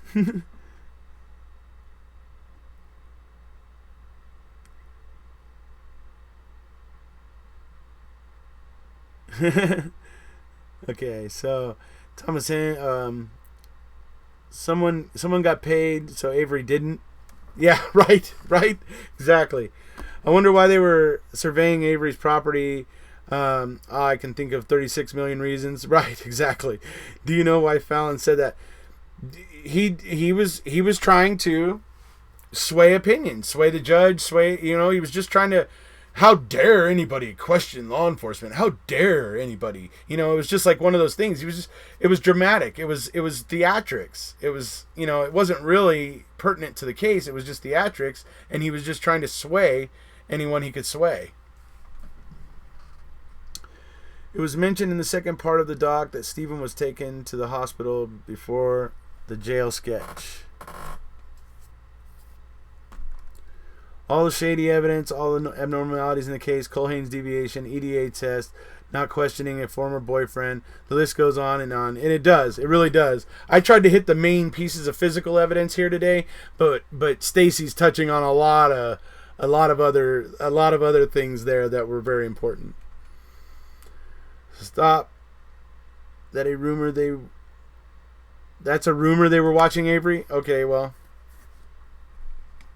Okay, so Thomas, someone got paid, so Avery didn't. Yeah, right, exactly. I wonder why they were surveying Avery's property. I can think of 36 million reasons. Right, exactly. Do you know why Fallon said that? He was trying to sway opinion, sway the judge, he was just trying to. How dare anybody question law enforcement? How dare anybody? It was just like one of those things. It was dramatic. It was theatrics. It was, it wasn't really pertinent to the case. It was just theatrics, and he was just trying to sway anyone he could sway. It was mentioned in the second part of the doc that Stephen was taken to the hospital before the jail sketch. All the shady evidence, all the abnormalities in the case, Culhane's deviation, EDA test, not questioning a former boyfriend. The list goes on. And it does. It really does. I tried to hit the main pieces of physical evidence here today, but Stacy's touching on a lot of other things there that were very important. Stop. That's a rumor they were watching Avery? Okay, well.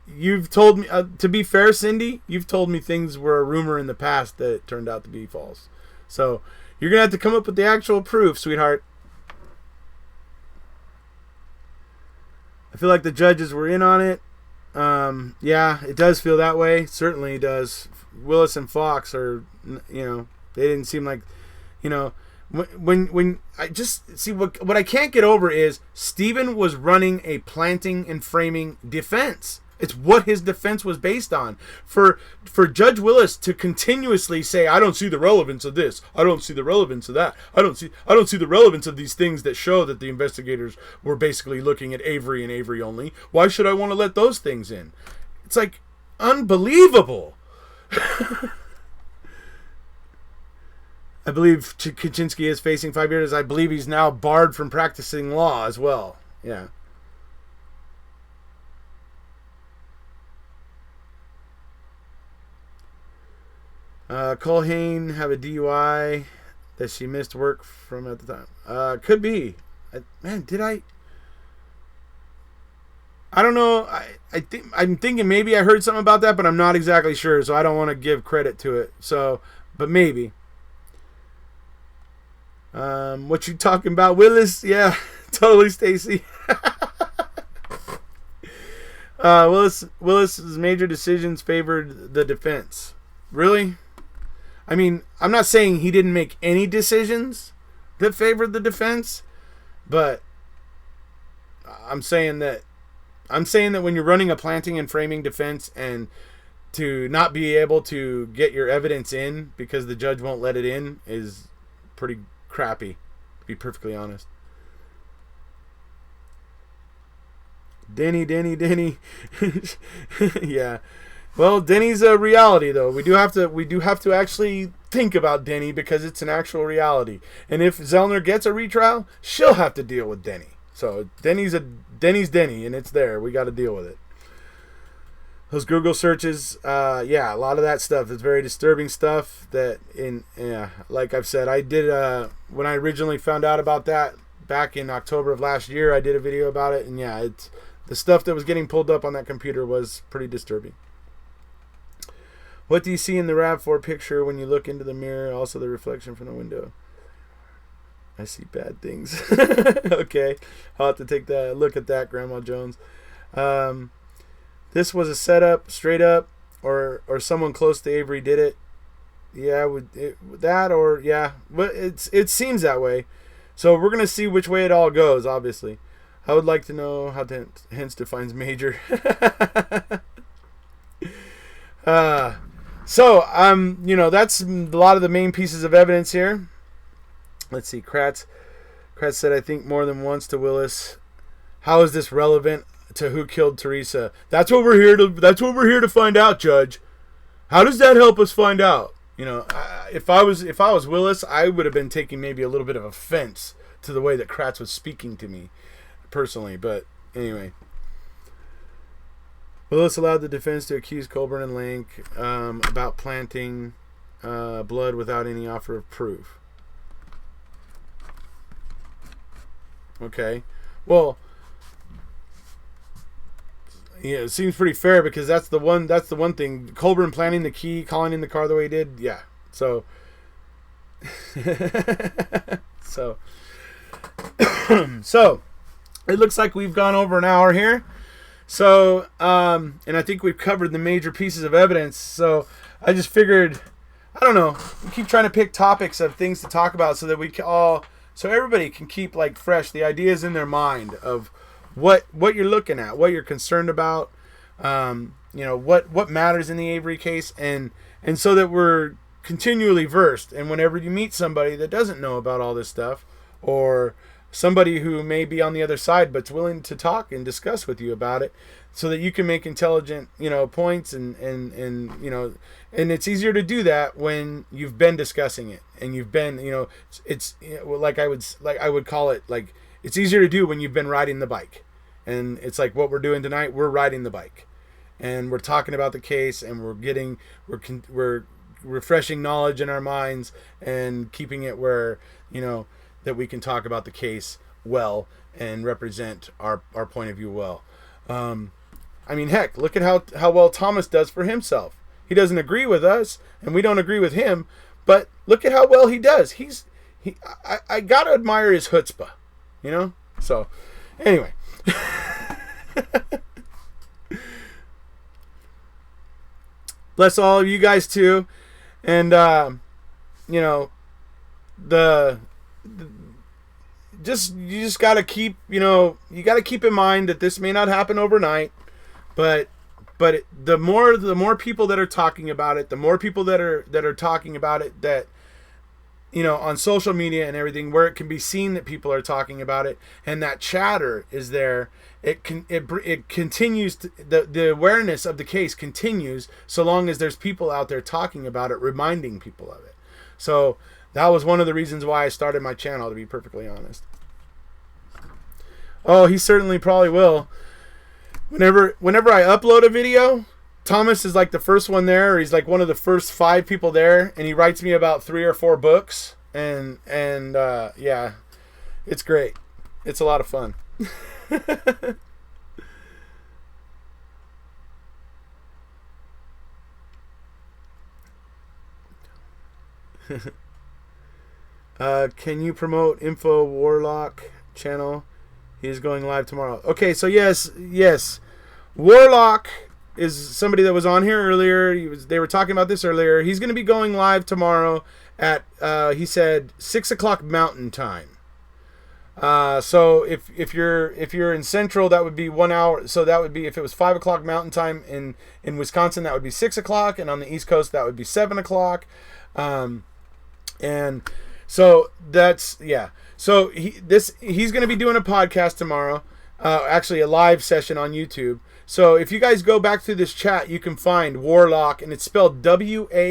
You've told me, to be fair, Cindy, you've told me things were a rumor in the past that turned out to be false. So, you're going to have to come up with the actual proof, sweetheart. I feel like the judges were in on it. Yeah, it does feel that way. Certainly it does. Willis and Fox are, they didn't seem like, when I just see what I can't get over is Stephen was running a planting and framing defense. It's what his defense was based on. For Judge Willis to continuously say, I don't see the relevance of this. I don't see the relevance of that. I don't see the relevance of these things that show that the investigators were basically looking at Avery and Avery only. Why should I want to let those things in? It's like unbelievable. I believe Kaczynski is facing 5 years. I believe he's now barred from practicing law as well. Yeah. Culhane have a DUI that she missed work from at the time. Could be. I don't know. I'm thinking maybe I heard something about that, but I'm not exactly sure, so I don't want to give credit to it. So, but maybe. What you talking about, Willis? Yeah, totally, Stacy. Willis's major decisions favored the defense. Really? I mean, I'm not saying he didn't make any decisions that favored the defense, but I'm saying that when you're running a planting and framing defense and to not be able to get your evidence in because the judge won't let it in is pretty crappy, to be perfectly honest. Denny. Yeah. Well, Denny's a reality, though. We do have to actually think about Denny because it's an actual reality. And if Zellner gets a retrial, she'll have to deal with Denny. So Denny's Denny, and it's there. We got to deal with it. Those Google searches, yeah, a lot of that stuff is very disturbing stuff. Like I've said, I did when I originally found out about that back in October of last year. I did a video about it, and yeah, the stuff that was getting pulled up on that computer was pretty disturbing. What do you see in the RAV4 picture when you look into the mirror? Also the reflection from the window. I see bad things. Okay. I'll have to take a look at that, Grandma Jones. This was a setup, straight up, or someone close to Avery did it. Yeah, but it seems that way. So we're going to see which way it all goes, obviously. I would like to know how Hens defines major. So, that's a lot of the main pieces of evidence here. Let's see. Kratz said, I think more than once to Willis, how is this relevant to who killed Teresa? That's what we're here to find out, Judge. How does that help us find out? If I was Willis, I would have been taking maybe a little bit of offense to the way that Kratz was speaking to me personally, but anyway. Willis allowed the defense to accuse Colburn and Lank about planting blood without any offer of proof. Okay. Well, yeah, it seems pretty fair because that's the one thing. Colburn planting the key, calling in the car the way he did, yeah. So so it looks like we've gone over an hour here. So, and I think we've covered the major pieces of evidence. So I just figured, I don't know, we keep trying to pick topics of things to talk about so that we can so everybody can keep fresh the ideas in their mind of what you're looking at, what you're concerned about, what matters in the Avery case, and so that we're continually versed. And whenever you meet somebody that doesn't know about all this stuff, or somebody who may be on the other side but's willing to talk and discuss with you about it, so that you can make intelligent, points, and it's easier to do that when you've been discussing it, and you've been, it's like I would call it, like, it's easier to do when you've been riding the bike. And it's like what we're doing tonight. We're riding the bike, and we're talking about the case, and we're refreshing knowledge in our minds, and keeping it where, that we can talk about the case well and represent our point of view well. I mean, heck, look at how well Thomas does for himself. He doesn't agree with us, and we don't agree with him, but look at how well he does. I gotta admire his chutzpah, So, anyway. Bless all of you guys too, and you just gotta keep in mind that this may not happen overnight. But the more people that are talking about it, the more people that are talking about it, that on social media and everything, where it can be seen that people are talking about it, and that chatter is there, it continues to, the awareness of the case continues, so long as there's people out there talking about it, reminding people of it. So that was one of the reasons why I started my channel, to be perfectly honest. Oh, he certainly probably will. Whenever I upload a video, Thomas is like the first one there, or he's like one of the first 5 people there, and he writes me about 3 or 4 books, and yeah, it's great. It's a lot of fun. Can you promote Info Warlock channel? He's going live tomorrow. Okay, so yes. Warlock is somebody that was on here earlier. They were talking about this earlier. He's going to be going live tomorrow at, he said, 6 o'clock Mountain Time. So if you're in Central, that would be 1 hour. So that would be, if it was 5 o'clock Mountain Time in Wisconsin, that would be 6 o'clock, and on the East Coast, that would be 7 o'clock. And so that's, yeah. So he's going to be doing a podcast tomorrow, actually a live session on YouTube. So if you guys go back through this chat, you can find Warlock, and it's spelled Warlawk.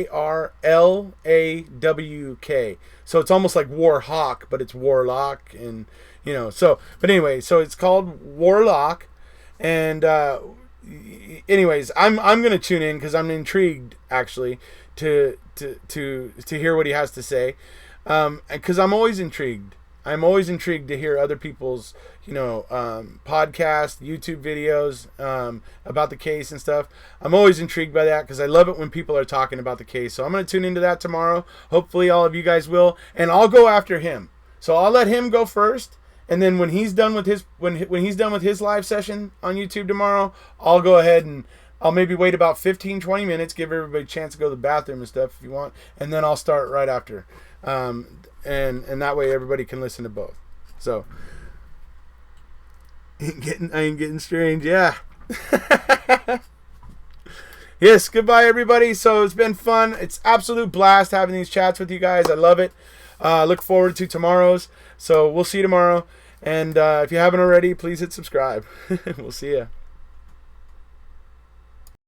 So it's almost like Warhawk, but it's Warlock, and so. But anyway, so it's called Warlock, and anyways, I'm gonna tune in because I'm intrigued actually to hear what he has to say, because I'm always intrigued. I'm always intrigued to hear other people's, podcasts, YouTube videos about the case and stuff. I'm always intrigued by that because I love it when people are talking about the case. So I'm going to tune into that tomorrow. Hopefully all of you guys will. And I'll go after him. So I'll let him go first. And then when he's done with his live session on YouTube tomorrow, I'll go ahead and I'll maybe wait about 15, 20 minutes, give everybody a chance to go to the bathroom and stuff if you want. And then I'll start right after. And that way everybody can listen to both. So I ain't getting strange, yeah. Yes, goodbye everybody. So it's been fun. It's absolute blast having these chats with you guys. I love it. Look forward to tomorrow's. So we'll see you tomorrow. And if you haven't already, please hit subscribe. We'll see ya.